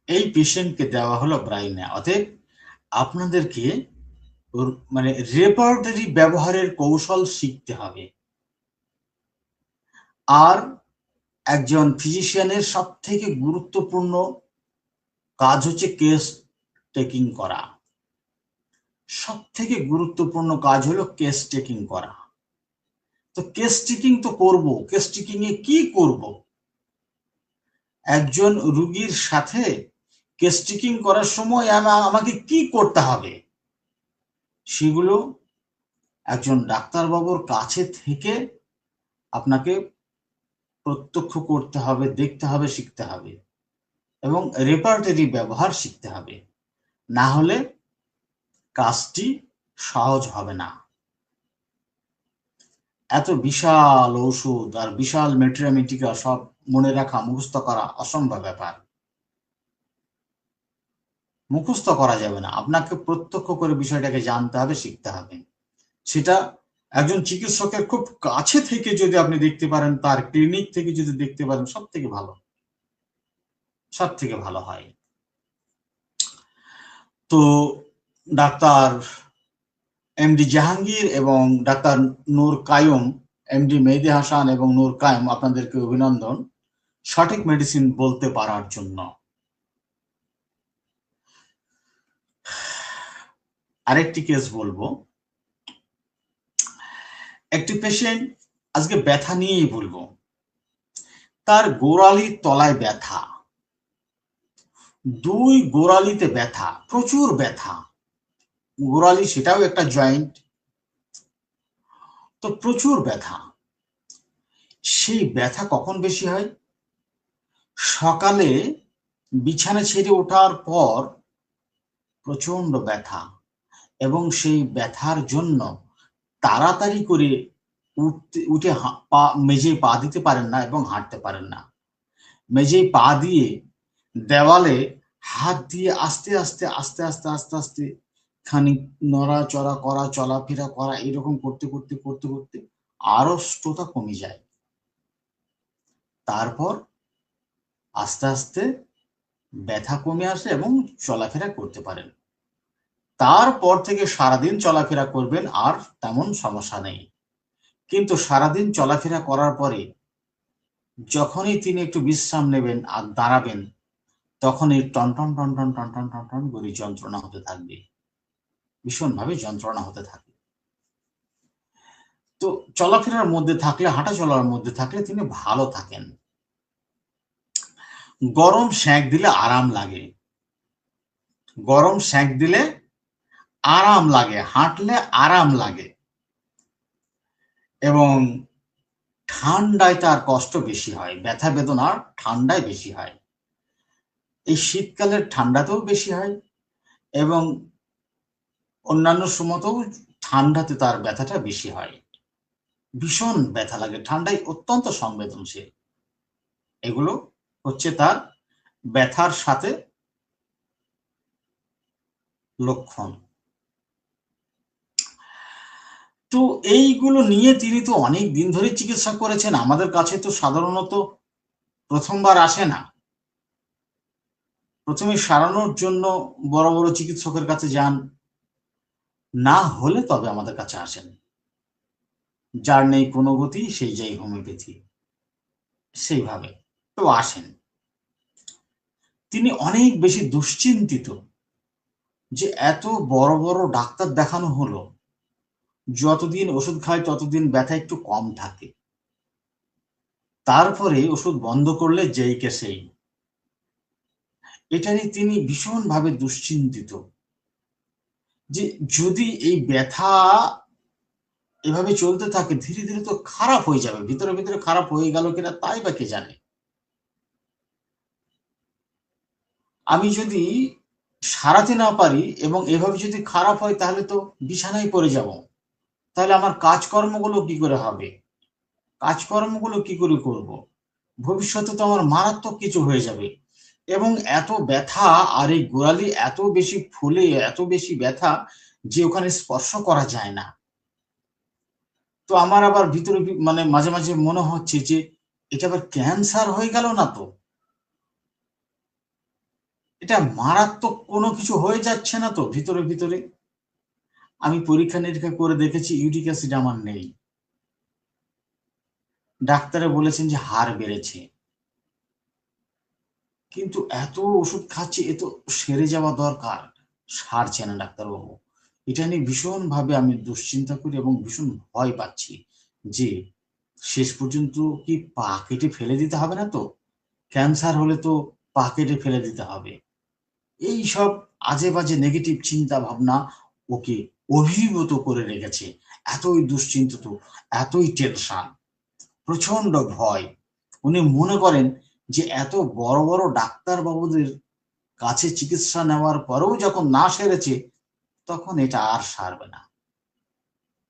Speaker 1: এই পেশেন্টকে দেওয়া হলো ব্রায়োনিয়া। অতএব আপনাদেরকে মানে রেপার্টরি ব্যবহারের কৌশল শিখতে হবে। আর একজন ফিজিশিয়ানের সব থেকে গুরুত্বপূর্ণ কাজ হচ্ছে কেস টেকিং করা। সব থেকে গুরুত্বপূর্ণ কাজ হলো কেস টেকিং করা। তো কেস টেকিং তো করব, কেস টেকিং এ কি করব? একজন রোগীর সাথে কেস টেকিং করার সময় আমাকে কি করতে হবে, সেগুলো একজন ডাক্তারবাবুর কাছে থেকে আপনাকে প্রত্যক্ষ করতে হবে, দেখতে হবে, শিখতে হবে, এবং রেপার্টরি ব্যবহার শিখতে হবে। না হলে কাজটি সহজ হবে না। এত বিশাল ঔষধ আর বিশাল মেট্রিয়ামেটিকা সব মনে রাখা, মুখস্থ করা অসম্ভব ব্যাপার। মুখস্থ করা যাবে না, আপনাকে প্রত্যক্ষ করে বিষয়টাকে জানতে হবে, শিখতে হবে। সেটা একজন চিকিৎসকের খুব কাছে থেকে যদি আপনি দেখতে পারেন, তার ক্লিনিক থেকে যদি দেখতে পারেন, সব থেকে ভালো, সব থেকে ভালো হয়। তো ডাক্তার এমডি জাহাঙ্গীর এবং ডাক্তার নূর কায়ুম, এমডি মেহেদী হাসান এবং নূর কায়ুম, আপনাদেরকে অভিনন্দন সঠিক মেডিসিন বলতে পারার জন্য। আরেকটি কেস বলবো। একটি পেশেন্ট, আজকে ব্যথা নিয়েই বলবো। তার গোড়ালির তলায় ব্যথা, দুই গোড়ালিতে ব্যথা, প্রচুর ব্যথা। গোড়ালি সেটাও একটা জয়েন্ট, তো প্রচুর ব্যথা। সেই ব্যথা কখন বেশি হয়? সকালে বিছানা ছেড়ে ওঠার পর প্রচন্ড ব্যথা, এবং সেই ব্যথার জন্য তাড়াতাড়ি করে উঠে মেঝেয় পা দিতে পারেন না এবং হাঁটতে পারেন না। মেঝেয় পা দিয়ে দেওয়ালে হাত দিয়ে আস্তে আস্তে আস্তে আস্তে আস্তে আস্তে খানিক নড়াচড়া করা, চলাফেরা করা, এরকম করতে করতে করতে করতে আড়ষ্টতা কমে যায়। তারপর আস্তে আস্তে ব্যথা কমে আসে এবং চলাফেরা করতে পারেন। তারপর থেকে সারাদিন চলাফেরা করবেন, আর তেমন সমস্যা নেই। কিন্তু সারাদিন চলাফেরা করার পরে যখনই তিনি একটু বিশ্রাম নেবেন আর দাঁড়াবেন, তখনই টনটন টনটন টনটন টনটন করে যন্ত্রণা হতে থাকবে, ভীষণভাবে যন্ত্রণা হতে থাকে। তো চলাফেরার মধ্যে থাকলে, হাঁটা চলার মধ্যে থাকলে তিনি ভালো থাকেন। গরম সেঁক দিলে আরাম লাগে, গরম সেঁক দিলে আরাম লাগে, হাঁটলে আরাম লাগে, এবং ঠান্ডায় তার কষ্ট বেশি হয়, ব্যথা বেদনা ঠান্ডায় বেশি হয়। এই শীতকালের ঠান্ডাতেও বেশি হয়, এবং অন্যান্য সময়তেও ঠান্ডাতে তার ব্যথাটা বেশি হয়। ভীষণ ব্যথা লাগে, ঠান্ডায় অত্যন্ত সংবেদনশীল। এগুলো হচ্ছে তার ব্যথার সাথে লক্ষণ। তো এইগুলো নিয়ে তিনি তো অনেক দিন ধরে চিকিৎসা করেছেন, আমাদের কাছে তো সাধারণত প্রথমবার আসে না। প্রথমে সারানোর জন্য বড় বড় চিকিৎসকের কাছে যান, না হলে তবে আমাদের কাছে আসেন। যার নেই কোনো গতি সেই যাই হোমিওপ্যাথি, সেইভাবে তো আসেন। তিনি অনেক বেশি দুশ্চিন্তিত যে এত বড় বড় ডাক্তার দেখানো হলো, যতদিন ওষুধ খায় ততদিন ব্যথা একটু কম থাকে, তারপরে ওষুধ বন্ধ করলে যেই কে সেই। এটা নিয়ে তিনি ভীষণভাবে দুশ্চিন্তিত যে যদি এই ব্যথা এভাবে চলতে থাকে ধীরে ধীরে তো খারাপ হয়ে যাবে, ভিতরে ভিতরে খারাপ হয়ে গেল কিনা তাই বা কে জানে। আমি যদি সারাতে না পারি এবং এভাবে যদি খারাপ হয় তাহলে তো বিছানায় পড়ে যাব। তাহলে আমার কাজকর্মগুলো কি করে হবে? কাজকর্মগুলো কি করে করব? ভবিষ্যতে তো আমার মারাত্মক কিছু হয়ে যাবে। এবং এত ব্যথা, আর এই গোড়ালি এত বেশি ফুলে, এত বেশি ব্যথা যে ওখানে স্পর্শ করা যায় না। তো আমার আবার ভিতরে মানে মাঝে মাঝে মনে হচ্ছে যে এটা আবার ক্যান্সার হয়ে গেল না তো? এটা মারাত্মক কোনো কিছু হয়ে যাচ্ছে না তো ভিতরে ভিতরে? আমি পরীক্ষা নিরীক্ষা করে দেখেছি ইউরিক অ্যাসিড আমার নেই। ডাক্তারে বলেছেন যে হাড় বেড়েছে। কিন্তু এত ওষুধ খাচ্ছি, এ তো সেরে যাওয়া দরকার। সারছে না ডাক্তারবাবু। এটা নিয়ে ভীষণভাবে আমি দুশ্চিন্তা করি এবং ভীষণ ভয় পাচ্ছি যে শেষ পর্যন্ত কি পা কেটে ফেলে দিতে হবে না তো? ক্যান্সার হলে তো পা কেটে ফেলে দিতে হবে। এইসব আজে-বাজে নেগেটিভ চিন্তা ভাবনা ওকে অভিভূত করে রেখেছে। এতই দুশ্চিন্তিত, এতই টেনশন, প্রচন্ড ভয়। উনি মনে করেন যে এত বড় বড় ডাক্তারবাবুদের কাছে চিকিৎসা নেওয়ার পরেও যখন না সেরেছে, তখন এটা আর সারবে না।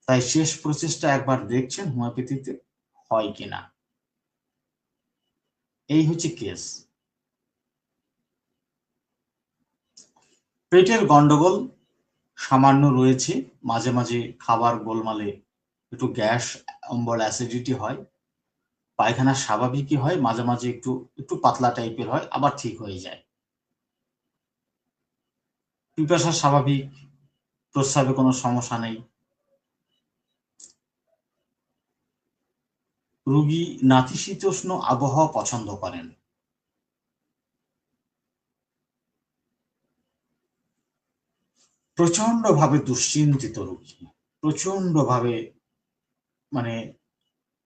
Speaker 1: তাই শেষ প্রচেষ্টা একবার দেখছেন হোমিওপ্যাথিতে হয় কিনা। এই হচ্ছে কেস। পেটের গন্ডগোল সামান্য রয়েছে, মাঝে মাঝে খাবার গোলমালে একটু গ্যাস অম্বল অ্যাসিডিটি হয়, পায়খানা স্বাভাবিকই হয়, মাঝে মাঝে একটু একটু পাতলা টাইপের হয়, আবার ঠিক হয়ে যায়। পিপাসা স্বাভাবিক, প্রস্রাবে কোনো সমস্যা নেই। রোগী নাতিশীতোষ্ণ আবহাওয়া পছন্দ করেন। প্রচন্ডভাবে দুশ্চিন্তিত রোগী, প্রচন্ডভাবে মানে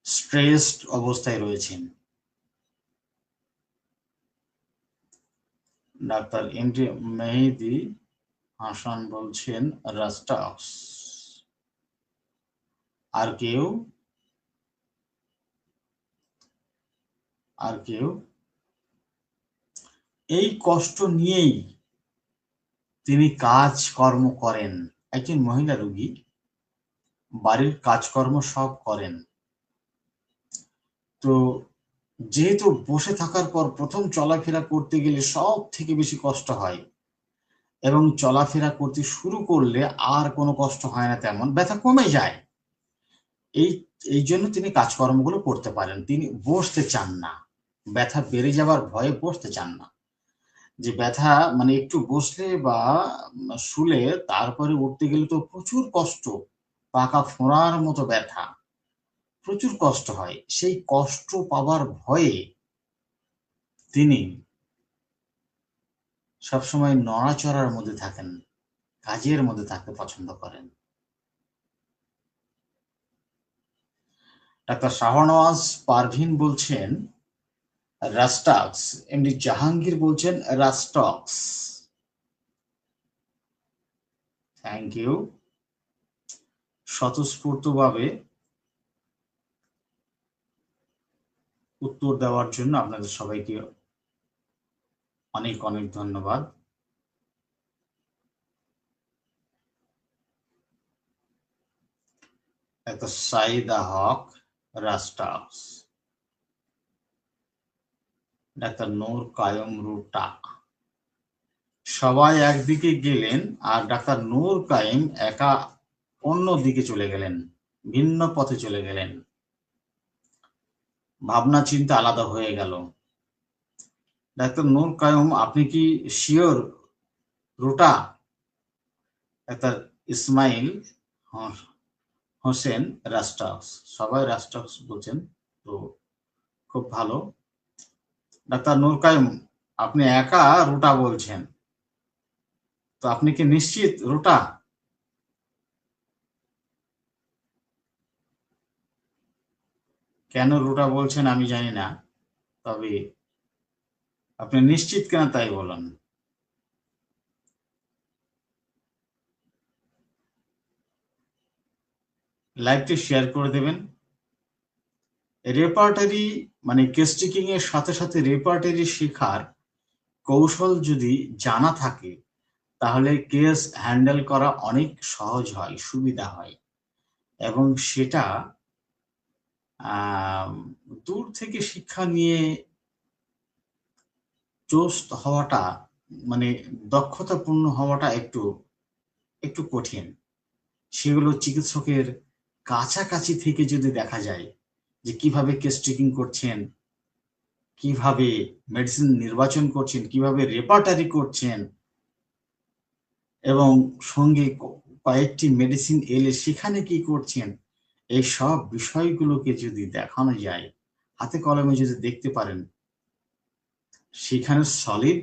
Speaker 1: স্ট্রেসড অবস্থায় রয়েছেন। ডাক্তার এমডি মেহেদী হাসান বলছেন রাস্টাক্স। আর কেউ? আর কেউ? এই কষ্ট নিয়েই তিনি কাজকর্ম করেন। একজন মহিলা রোগী বাড়ির কাজকর্ম সব করেন। তো যেহেতু বসে থাকার পর প্রথম চলাফেরা করতে গেলে সব থেকে বেশি কষ্ট হয়, এবং চলাফেরা করতে শুরু করলে আর কোনো কষ্ট হয় না, তেমন ব্যথা কমে যায়। এই এই জন্য তিনি কাজকর্মগুলো করতে পারেন। তিনি বসতে চান না। ব্যথা বেড়ে যাবার ভয়ে বসতে চান না। যে ব্যথা মানে একটু বসলে বা শুলে তারপরে উঠতে গেলে তো প্রচুর কষ্ট। পাকা ফোঁড়ার মতো ব্যথা। প্রচুর কষ্ট হয়। সেই কষ্ট পাবার ভয়ে তিনি সবসময় নড়াচড়ার মধ্যে থাকেন, কাজের মধ্যে থাকতে পছন্দ করেন। ডাক্তার শাহনওয়াজ পারভীন বলছেন রাস্টাক্স। এমনি জাহাঙ্গীর বলছেন রাস্টক্স। Thank you. স্বতঃস্ফূর্তভাবে উত্তর দেওয়ার জন্য আপনাদের সবাইকে অনেক অনেক ধন্যবাদ। একটা সাইদা হক রাস্টাক্স। ডাক্তার নূর কায়ুম রুটা। সবাই একদিকে গেলেন আর ডাক্তার নূর কাইম একা অন্য দিকে চলে গেলেন, ভিন্ন পথে চলে গেলেন। ভাবনা চিন্তা আলাদা হয়ে গেল। ডাক্তার নূর কায়ুম, আপনি কি sure ruta? Doctor Ismail Hossain rhus tox. সবাই রাস্টাক্স বলছেন, তো খুব ভালো। ডাক্তার নূর কায়ুম, আপনি একা রোটা বলছেন, তো আপনি কি নিশ্চিত রোটা? কেন রোটা বলছেন আমি জানি না, তবে আপনি নিশ্চিত কেন তাই বলুন। লাইভটি শেয়ার করে দেবেন। রেপার্টারি মানে কেস টেকিং এর সাথে সাথে রেপার্টারি শেখার কৌশল যদি জানা থাকে, তাহলে কেস হ্যান্ডেল করা অনেক সহজ হয়, সুবিধা হয়, এবং সেটা দূর থেকে শিক্ষা নিয়ে চোস্ত হওয়াটা, মানে দক্ষতাপূর্ণ হওয়াটা একটু একটু কঠিন। সেগুলো চিকিৎসকের কাছাকাছি থেকে যদি দেখা যায় যে কিভাবে কেস টেকিং করছেন, কিভাবে মেডিসিন নির্বাচন করছেন, কিভাবে রেপার্টারি করছেন, এবং সঙ্গে কয়েকটি মেডিসিন এলে সেখানে কি করছেন, এই সব বিষয়গুলোকে যদি দেখানো যায়, হাতে কলমে যদি দেখতে পারেন, সেখানে সলিড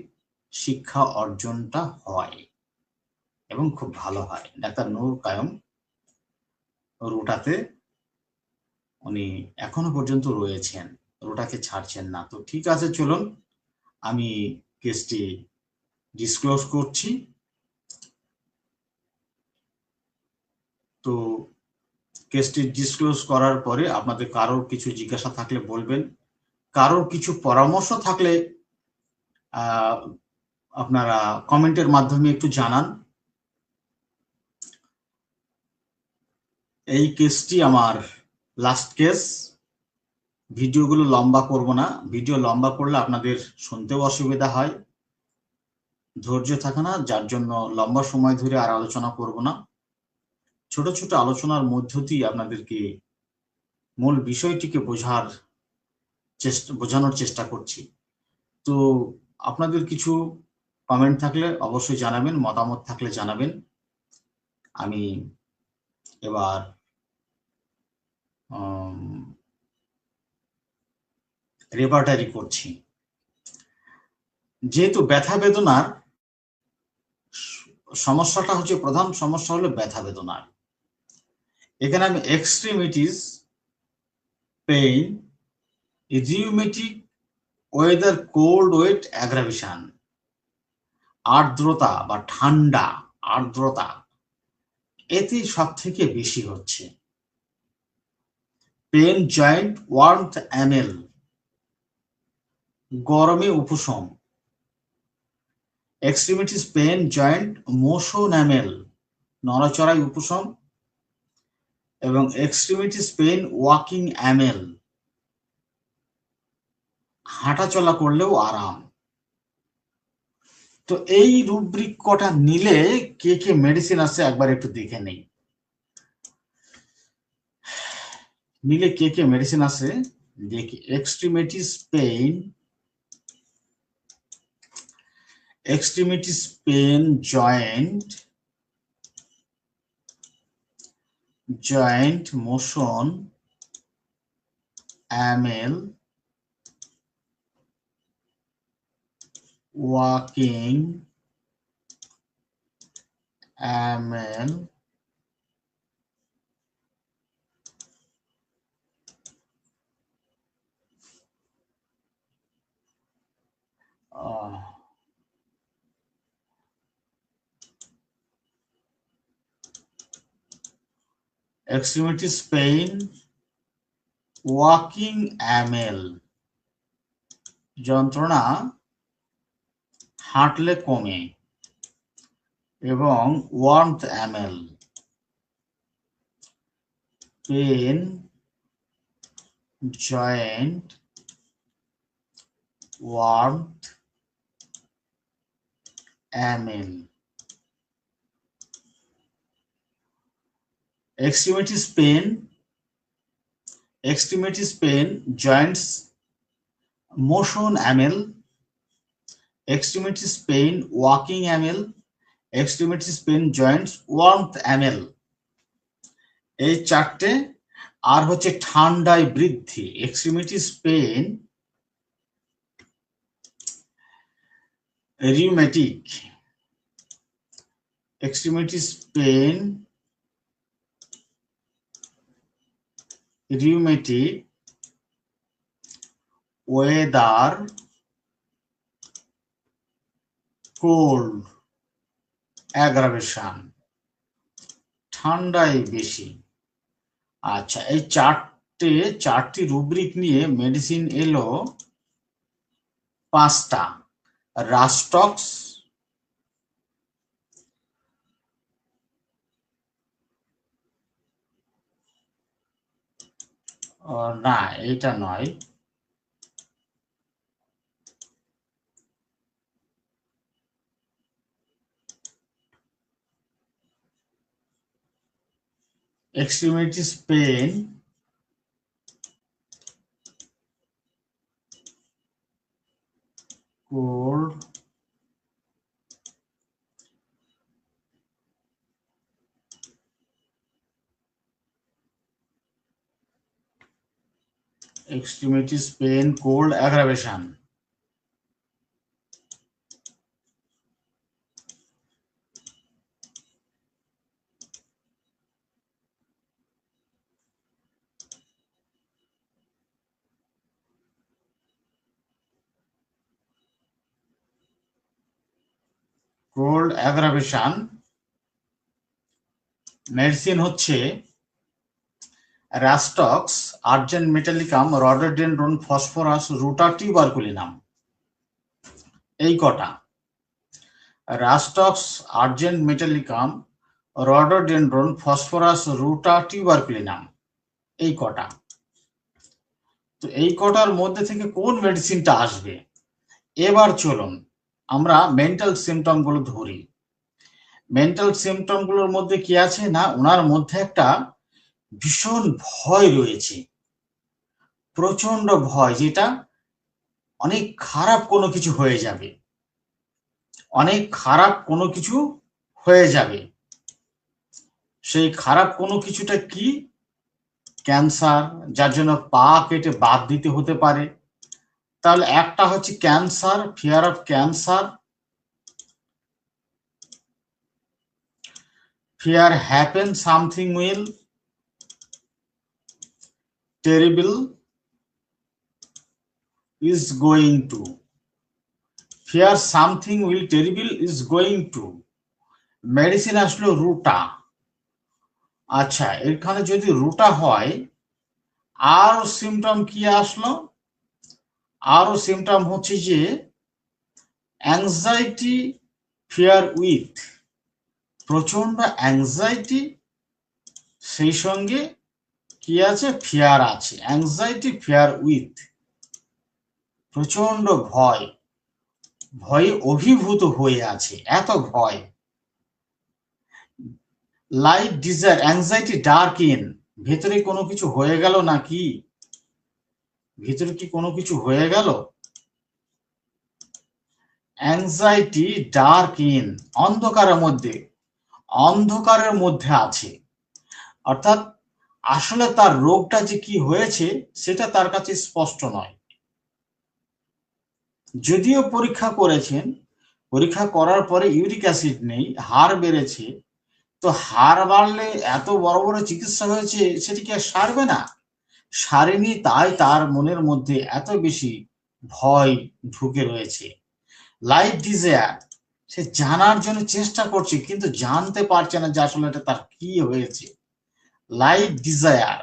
Speaker 1: শিক্ষা অর্জনটা হয় এবং খুব ভালো হয়। ডাক্তার নূর কায়ুম রোটাতে উনি এখনো পর্যন্ত রয়েছেন, রোটাকে ছাড়ছেন না। তো ঠিক আছে, চলুন আমি কেসটি ডিসক্লোজ করছি। তো কেসটি ডিসক্লোজ করার পরে আপনাদের কারোর কিছু জিজ্ঞাসা থাকলে বলবেন, কারোর কিছু পরামর্শ থাকলে আপনারা কমেন্টের মাধ্যমে একটু জানান। এই কেসটি আমার লাস্ট কেস। ভিডিওগুলো লম্বা করব না, ভিডিও লম্বা করলে আপনাদের শুনতেও অসুবিধা হয়, ধৈর্য থাকে না, যার জন্য লম্বা সময় ধরে আর আলোচনা করব না। ছোট ছোট আলোচনার মধ্য দিয়ে আপনাদেরকে মূল বিষয়টিকে বোঝানোর চেষ্টা করছি। তো আপনাদের কিছু কমেন্ট থাকলে অবশ্যই জানাবেন, মতামত থাকলে জানাবেন। আমি এবার রেপার্টারি করছি। যেহেতু ব্যথা বেদনার সমস্যাটা হচ্ছে, প্রধান সমস্যা হলো ব্যথা বেদনার, এখানে আমি extremities pain, rheumatic, weather cold wet aggravation, আর্দ্রতা বা ঠান্ডা, আর্দ্রতা এতে সব থেকে বেশি হচ্ছে। পেন জয়েন্ট ওয়ার্মথ অ্যানেল, গরমে উপশম। এক্সট্রিমিটিস পেন জয়েন্ট মোশন অ্যামেল, নড়াচড়ায় উপশম। এবং এক্সট্রিমিটিস পেন ওয়াকিং অ্যামেল, হাঁটাচলা করলেও আরাম। তো এই রুব্রিক কটা নিলে কে কে মেডিসিন আছে একবার একটু দেখে নেই। নিলে কে কে মেডিসিন আছে দেখি। Extremities pain, extremities pain joint motion amel, walking amel, extremities pain walking amel, যন্ত্রণা হাঁটলে কমে। এবং warmth amel, pain joint warmth amel. extremities pain joints motion amel, extremities pain walking amel, extremities pain joints warmth amel। এই চারটে। আর হচ্ছে ঠান্ডায় বৃদ্ধি, extremities pain rheumatic, extremities pain, rheumatic, weather, cold, aggravation, ঠান্ডায় বেশি। আচ্ছা, এই চারটি রুব্রিক নিয়ে মেডিসিন এলো 5টা। রাস্টক্স, না এটা নয়, extremities pain, cold, extremities pain, cold, aggravation. Cold aggravation medicine হচ্ছে rhus tox, argent metallicum, rhododendron, phosphorus, ruta, tuberculinum. এই কটা, rhus tox, argent metallicum, rhododendron, phosphorus, ruta, tuberculinum, এই কটা। তো এই কটার মধ্যে থেকে কোন মেডিসিনটা আসবে? এবার চলুন আমরা মেন্টাল সিমটম গুলো ধরি। মেন্টাল সিমটম গুলোর মধ্যে কি আছে না, ওনার মধ্যে একটা ভীষণ ভয় রয়েছে, প্রচন্ড ভয়, যেটা অনেক খারাপ কোনো কিছু হয়ে যাবে, অনেক খারাপ কোনো কিছু হয়ে যাবে। সেই খারাপ কোনো কিছুটা কি? ক্যান্সার, যার জন্য পা কেটে বাদ দিতে হতে পারে। তাহলে একটা হচ্ছে cancer, fear of cancer, fear happen something will terrible is going to, fear something will terrible is going to, medicine আসলো রুটা। আচ্ছা, এখানে যদি রুটা হয়, আর সিমটম কি আসলো? আরো সিমটম হচ্ছে যে অ্যাংজাইটি, ফিয়ার উইথ, প্রচন্ড অ্যাংজাইটি, সেই সঙ্গে কি আছে? ফিয়ার আছে। অ্যাংজাইটি, ফিয়ার উইথ, প্রচন্ড ভয়, ভয়ে অভিভূত হয়ে আছে, এত ভয়। Light desire, anxiety dark in, ভেতরে কোনো কিছু হয়ে গেল নাকি? ভেতরে কি কোনো কিছু হয়ে গেল? অ্যাংজাইটি ডার্ক ইন, অন্ধকারের মধ্যে, অন্ধকারের মধ্যে আছে, অর্থাৎ আসলে তার রোগটা যে কি হয়েছে সেটা তার কাছে স্পষ্ট নয়। যদিও পরীক্ষা করেছেন, পরীক্ষা করার পরে ইউরিক অ্যাসিড নেই, হাড় বেড়েছে, তো হাড় বাড়লে এত বড় বড় চিকিৎসা হয়েছে, সেটি কি আর সারবে না? সারেনি, তাই তার মনের মধ্যে এত বেশি ভয় ঢুকে রয়েছে। লাইফ ডিজায়ার, সে জানার জন্য চেষ্টা করছে কিন্তু জানতে পারছে না যে আসলে এটা তার কি হয়েছে। Life desire.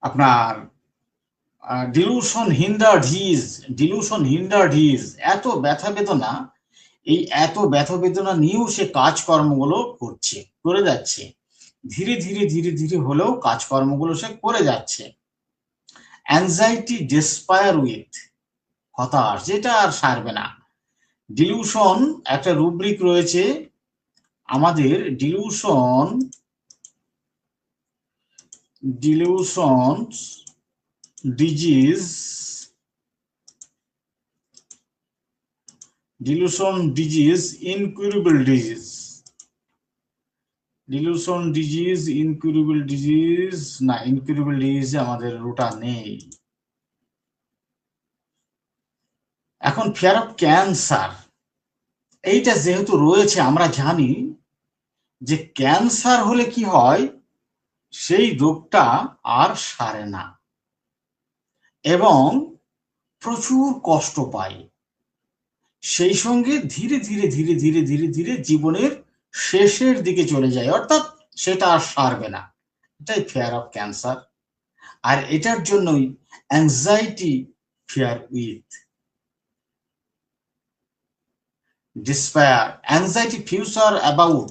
Speaker 1: আপনার delusion hindered his, delusion hindered his, এত ব্যথা বেদনা, এই এত ব্যথা বেদনা নিয়েও সে কাজকর্মগুলো করছে, করে যাচ্ছে, ধীরে ধীরে ধীরে ধীরে হলেও কাজকর্মগুলো সে করে যাচ্ছে। অ্যাংজাইটি ডেসপায়ার উইথ, হতাশ, যেটা আর সারবে না। ডিলিউশন একটা রুব্রিক রয়েছে আমাদের, delusion, delusions disease, delusion disease, incurable disease, delusion disease, incurable disease, না ইনকিউরেবল ডিজিজ আমাদের রুটা নেই। এখন ফিয়ার অফ ক্যান্সার, এইটা যেহেতু রয়েছে, আমরা জানি যে ক্যান্সার হলে কি হয়, সেই রোগটা আর সারে না এবং প্রচুর কষ্ট পায়, সেই সঙ্গে ধীরে ধীরে ধীরে ধীরে ধীরে ধীরে জীবনের শেষের দিকে চলে যায়, অর্থাৎ সেটা আর সারবে না। এটাই ফিয়ার অফ ক্যান্সার। আর এটার জন্যই anxiety fear with despair, anxiety future about,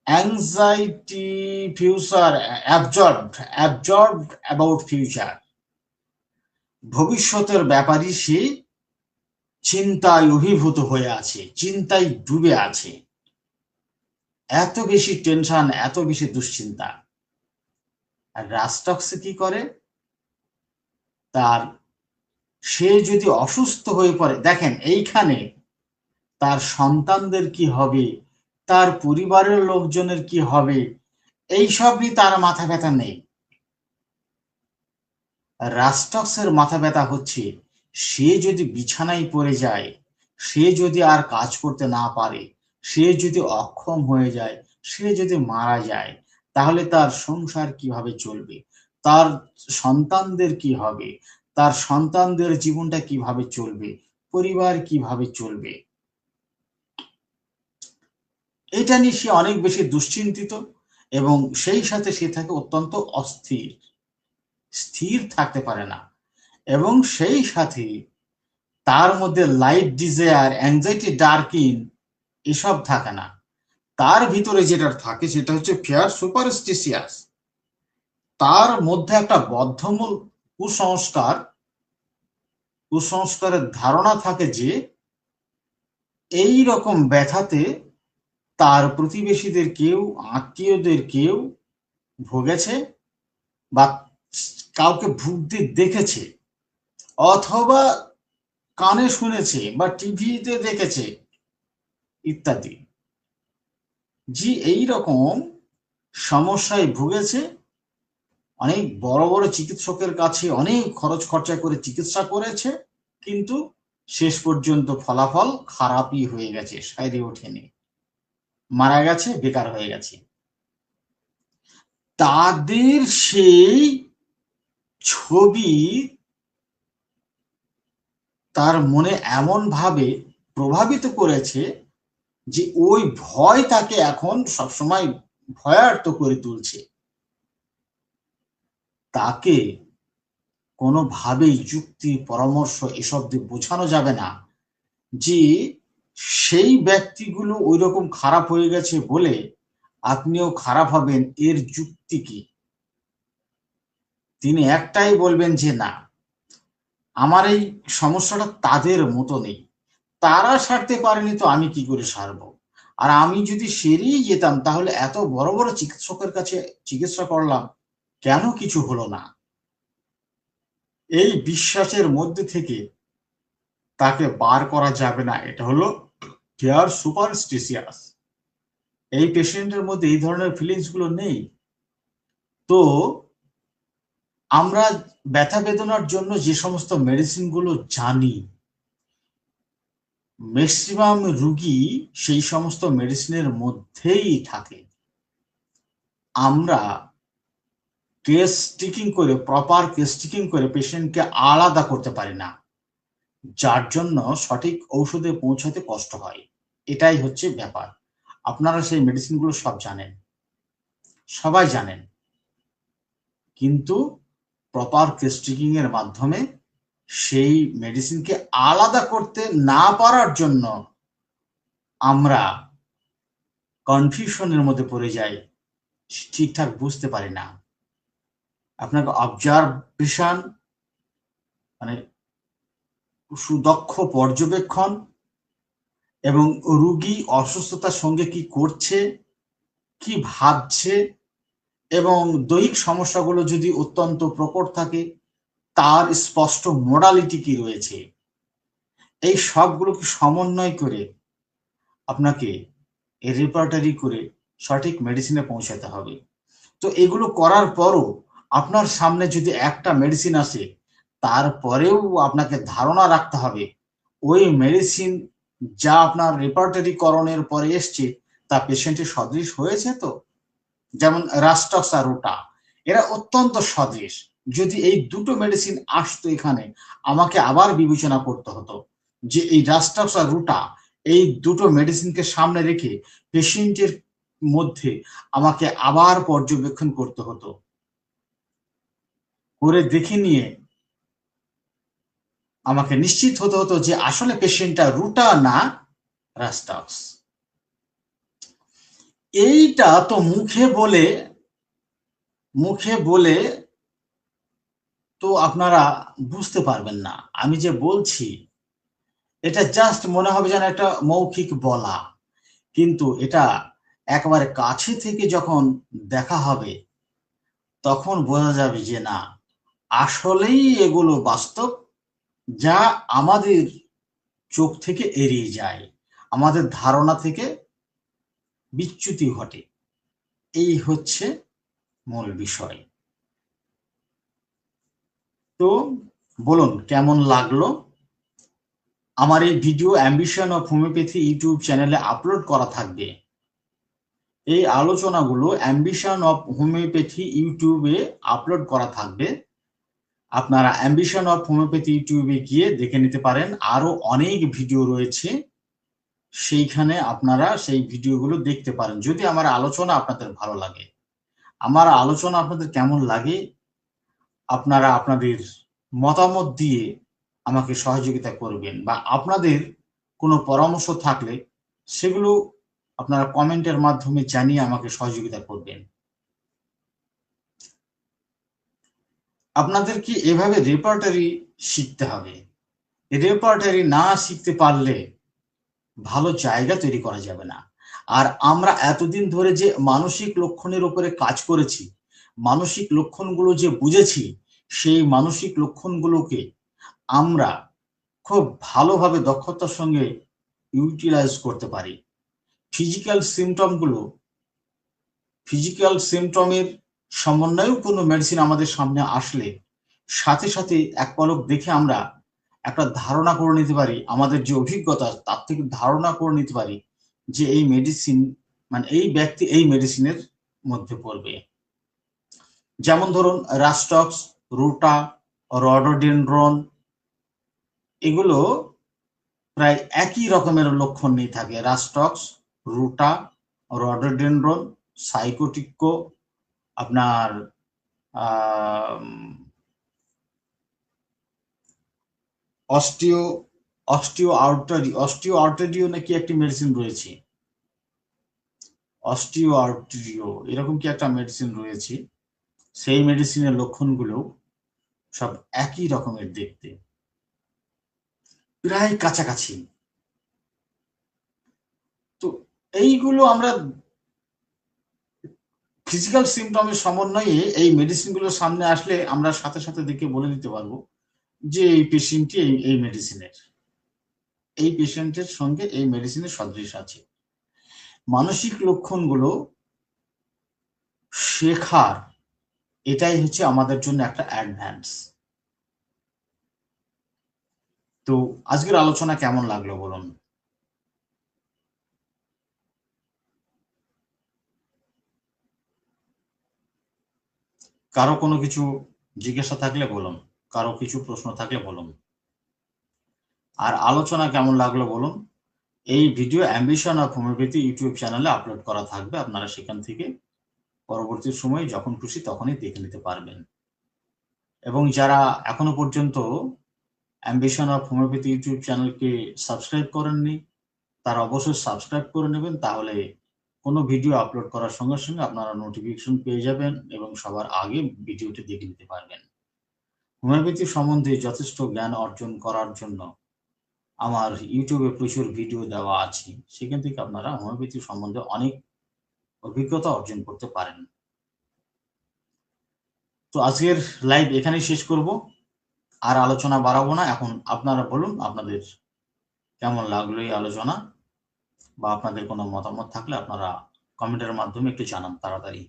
Speaker 1: anxiety future absorbed about future, ভবিষ্যতের ব্যাপারে সে চিন্তায় অভিভূত হয়ে আছে, চিন্তায় ডুবে আছে, এত বেশি টেনশন, এত বেশি দুশ্চিন্তা। আর রাস্টক্সে কি করে, তার সে যদি অসুস্থ হয়ে পড়ে, দেখেন এইখানে তার সন্তানদের কি হবে, তার পরিবারের লোকজনের কি হবে, এইসবই তার মাথা ব্যথা নেই। রাস্টক্সের মাথা ব্যথা হচ্ছে সে যদি বিছানায় পড়ে যায়, সে যদি আর কাজ করতে না পারে, সে যদি অক্ষম হয়ে যায়, সে যদি মারা যায়, তাহলে তার সংসার কিভাবে চলবে, তার সন্তানদের কি হবে, তার সন্তানদের জীবনটা কিভাবে চলবে, পরিবার কিভাবে চলবে, এটা নিয়ে সে অনেক বেশি দুশ্চিন্তিত এবং সেই সাথে সে থাকে অত্যন্ত অস্থির, স্থির থাকতে পারে না। এবং সেই সাথে তার মধ্যে লাইট ডিজায়ার, অ্যাংজাইটি, ডার্কিন এসব থাকে না। তার ভিতরে যেটা থাকে সেটা হচ্ছে ফিয়ার সুপারস্টিশিয়াস। তার মধ্যে একটা বদ্ধমূল কুসংস্কারের ধারণা থাকে যে এই রকম ব্যথাতে তার প্রতিবেশীদের কেউ, আত্মীয়দের কেউ ভুগেছে বা কাউকে ভুগতে দেখেছে, অথবা কানে শুনেছে বা টিভিতে দেখেছে ইত্যাদি, যে এই রকম সমস্যায় ভুগেছে, অনেক বড় বড় চিকিৎসকের কাছে অনেক খরচ খরচা করে চিকিৎসা করেছে, কিন্তু শেষ পর্যন্ত ফলাফল খারাপই হয়ে গেছে, সাইরে ওঠেনি, মারা গেছে, বেকার হয়ে গেছে। তাদের সেই ছবি তার মনে এমন ভাবে প্রভাবিত করেছে যে ওই ভয় তাকে এখন সবসময় ভয়ার্ত করে তুলছে। তাকে কোনোভাবেই যুক্তি, পরামর্শ এসব দিয়ে বোঝানো যাবে না যে সেই ব্যক্তিগুলো ওই রকম খারাপ হয়ে গেছে বলে আপনিও খারাপ হবেন, এর যুক্তি কি? তিনি একটাই বলবেন যে না, আমার এই সমস্যাটা তাদের মতো নেই, তারা সারতে পারেনি তো আমি কি করে সারবো, আর আমি যদি সেরেই যেতাম তাহলে এত বড় বড় চিকিৎসকের কাছে চিকিৎসা করলাম, কেন কিছু হলো না। এই বিশ্বাসের মধ্যে থেকে তাকে বার করা যাবে না, এটা হলো ফিয়ার সুপারস্টিশিয়াস। এই পেশেন্টের মধ্যে এই ধরনের ফিলিংস গুলো নেই। তো আমরা ব্যথা বেদনার জন্য যে সমস্ত মেডিসিন গুলো জানি, ম্যাক্সিমাম রুগী সেই সমস্ত মেডিসিনের মধ্যেই থাকে। আমরা কেস টেকিং করে, প্রপার কেস টেকিং করে পেশেন্টকে আলাদা করতে পারি না, যার জন্য সঠিক ঔষধে পৌঁছাতে কষ্ট হয়। এটাই হচ্ছে ব্যাপার। আপনারা সেই মেডিসিনগুলো সব জানেন, সবাই জানেন, কিন্তু প্রপার কেস টেকিং এর মাধ্যমে সেই মেডিসিনকে আলাদা করতে না পারার জন্য আমরা কনফিউশনের মধ্যে পড়ে যাই, ঠিকঠাক বুঝতে পারি না। আপনাকে অবজারভেশন মানে সুদক্ষ পর্যবেক্ষণ এবং রুগী অসুস্থতার সঙ্গে কি করছে, কি ভাবছে, এবং দৈহিক সমস্যাগুলো যদি অত্যন্ত প্রকট থাকে তার স্পষ্ট মোডালিটি কি রয়েছে, এই সবগুলোকে সমন্বয় করে আপনাকে রেপার্টারি করে সঠিক মেডিসিনে পৌঁছাতে হবে। তো এগুলো করার পরও আপনার সামনে যদি একটা মেডিসিন আসে তারপরেও আপনাকে ধারণা রাখতে হবে ওই মেডিসিন যা আপনার রেপার্টরিকরণের পরে এসছে তা পেশেন্টের সদৃশ হয়েছে তো। যেমন রাস্টক্স আর রুটা, এরা অত্যন্ত সদৃশ। যদি এই দুটো মেডিসিন আসতো এখানে, আমাকে আবার বিবেচনা করতে হতো যে এই রাস্টক্স আর রুটা এই দুটো মেডিসিনকে সামনে রেখে পেশেন্টের মধ্যে আমাকে আবার পর্যবেক্ষণ করতে হতো, করে দেখে নিয়ে আমাকে নিশ্চিত হতে হতো যে আসলে পেশেন্টটা রুটা না রাস্টক্স। এইটা তো মুখে বলে তো আপনারা বুঝতে পারবেন না। আমি যে বলছি এটা জাস্ট মনে হবে যেন একটা মৌখিক বলা, কিন্তু এটা একেবারে কাছে থেকে যখন দেখা হবে তখন বোঝা যাবে যে না, আসলেই এগুলো বাস্তব, যা আমাদের চোখ থেকে এড়িয়ে যায়, আমাদের ধারণা থেকে বিচ্যুতি ঘটে। এই হচ্ছে মূল বিষয়। তো বলুন কেমন লাগলো। আমার এই video ambition of homeopathy YouTube চ্যানেলে আপলোড করা থাকবে। এই আলোচনাগুলো অ্যাম্বিশন অফ হোমিওপ্যাথি ইউটিউবে আপলোড করা থাকবে। আপনারা অ্যাম্বিশন অফ হোমিওপ্যাথি ইউটিউবে গিয়ে দেখে নিতে পারেন। আরো অনেক ভিডিও রয়েছে, সেইখানে আপনারা সেই ভিডিওগুলো দেখতে পারেন যদি আমার আলোচনা আপনাদের ভালো লাগে। আমার আলোচনা আপনাদের কেমন লাগে আপনারা আপনাদের মতামত দিয়ে আমাকে সহযোগিতা করবেন, বা আপনাদের কোনো পরামর্শ থাকলে সেগুলো আপনারা কমেন্টের মাধ্যমে জানিয়ে আমাকে সহযোগিতা করবেন। আপনাদেরকে এভাবে রেপার্টরি শিখতে হবে। রেপার্টরি না শিখতে পারলে ভালো জায়গা তৈরি করা যাবে না। আর আমরা এতদিন ধরে যে মানসিক লক্ষণের উপরে কাজ করেছি, মানসিক লক্ষণগুলো যে বুঝেছি, সেই মানসিক লক্ষণগুলোকে আমরা খুব ভালোভাবে দক্ষতার সঙ্গে ইউটিলাইজ করতে পারি। ফিজিক্যাল সিমটমগুলো, ফিজিক্যাল সিমটমের সমন্বয়েও কোনো মেডিসিন আমাদের সামনে আসলে সাথে সাথে এক পলক দেখে আমরা একটা ধারণা করে নিতে পারি, আমাদের যে অভিজ্ঞতা তার থেকে ধারণা করে নিতে পারি যে এই মেডিসিন মানে এই ব্যক্তি এই মেডিসিনের মধ্যে পড়বে। যেমন ধরুন রাস্টক্স, রুটা, রডোডেনড্রন, এগুলো প্রায় একই রকমের লক্ষণ নিয়ে থাকে। রাস্টক্স, রুটা, রডোডেনড্রন, সাইকোটিক্কো, আপনার অস্টিও অস্টিও আর্টারিও নাকি একটি মেডিসিন রয়েছে, অস্টিও আর্টারিও এরকম কি একটা মেডিসিন রয়েছে। সেই মেডিসিনের লক্ষণগুলো সব একই রকমের দেখতে, প্রায় কাছাকাছি। তো এইগুলো আমরা ফিজিক্যাল সিমটমের সমন্বয়ে এই মেডিসিনগুলো সামনে আসলে আমরা সাথে সাথে দেখে বলে দিতে পারবো যে এই পেশেন্টটি এই মেডিসিনের, এই পেশেন্টের সঙ্গে এই মেডিসিনের সদৃশ আছে। মানসিক লক্ষণগুলো শেখার এটাই হচ্ছে আমাদের জন্য একটা অ্যাডভান্স। তো আজকের আলোচনা কেমন লাগলো বলুন। কারো কোনো কিছু জিজ্ঞাসা থাকলে বলুন, কারো কিছু প্রশ্ন থাকলে বলুন। আর আলোচনা কেমন লাগলো বলুন। এই video ambition of homeopathy YouTube চ্যানেলে আপলোড করা থাকবে, আপনারা সেখান থেকে পরবর্তী সময়ে যখন খুশি তখনই দেখে নিতে পারবেন। এবং যারা এখনো পর্যন্ত অ্যাম্বিশন অফ হোমিওপ্যাথি ইউটিউব চ্যানেলকে সাবস্ক্রাইব করেননি, তারা অবশ্যই সাবস্ক্রাইব করে নেবেন, তাহলে কোনো ভিডিও আপলোড করার সঙ্গে সঙ্গে আপনারা নোটিফিকেশন পেয়ে যাবেন এবং সবার আগে ভিডিওটি দেখে নিতে পারবেন। হোমিওপ্যাথি সম্বন্ধে যথেষ্ট জ্ঞান অর্জন করার জন্য আমার ইউটিউবে প্রচুর ভিডিও দেওয়া আছে, সেখান থেকে আপনারা হোমিওপ্যাথি সম্বন্ধে অনেক অভিজ্ঞতা অর্জন করতে পারেন। তো আজকের লাইভ এখানেই শেষ করব, আর আলোচনা বাড়াবো না। এখন আপনারা বলুন আপনাদের কেমন লাগলো এই আলোচনা, বা আপনাদের কোনো মতামত থাকলে আপনারা কমেন্টের মাধ্যমে একটু জানান তাড়াতাড়ি।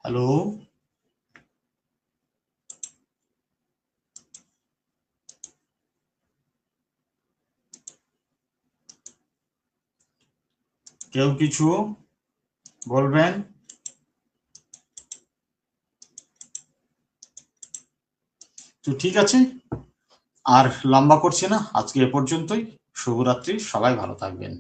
Speaker 1: হ্যালো, কেউ কিছু বলবেন? তো ঠিক আছে, আর লম্বা করছি না, আজকে এ পর্যন্তই। শুভরাত্রি, সবাই ভালো থাকবেন।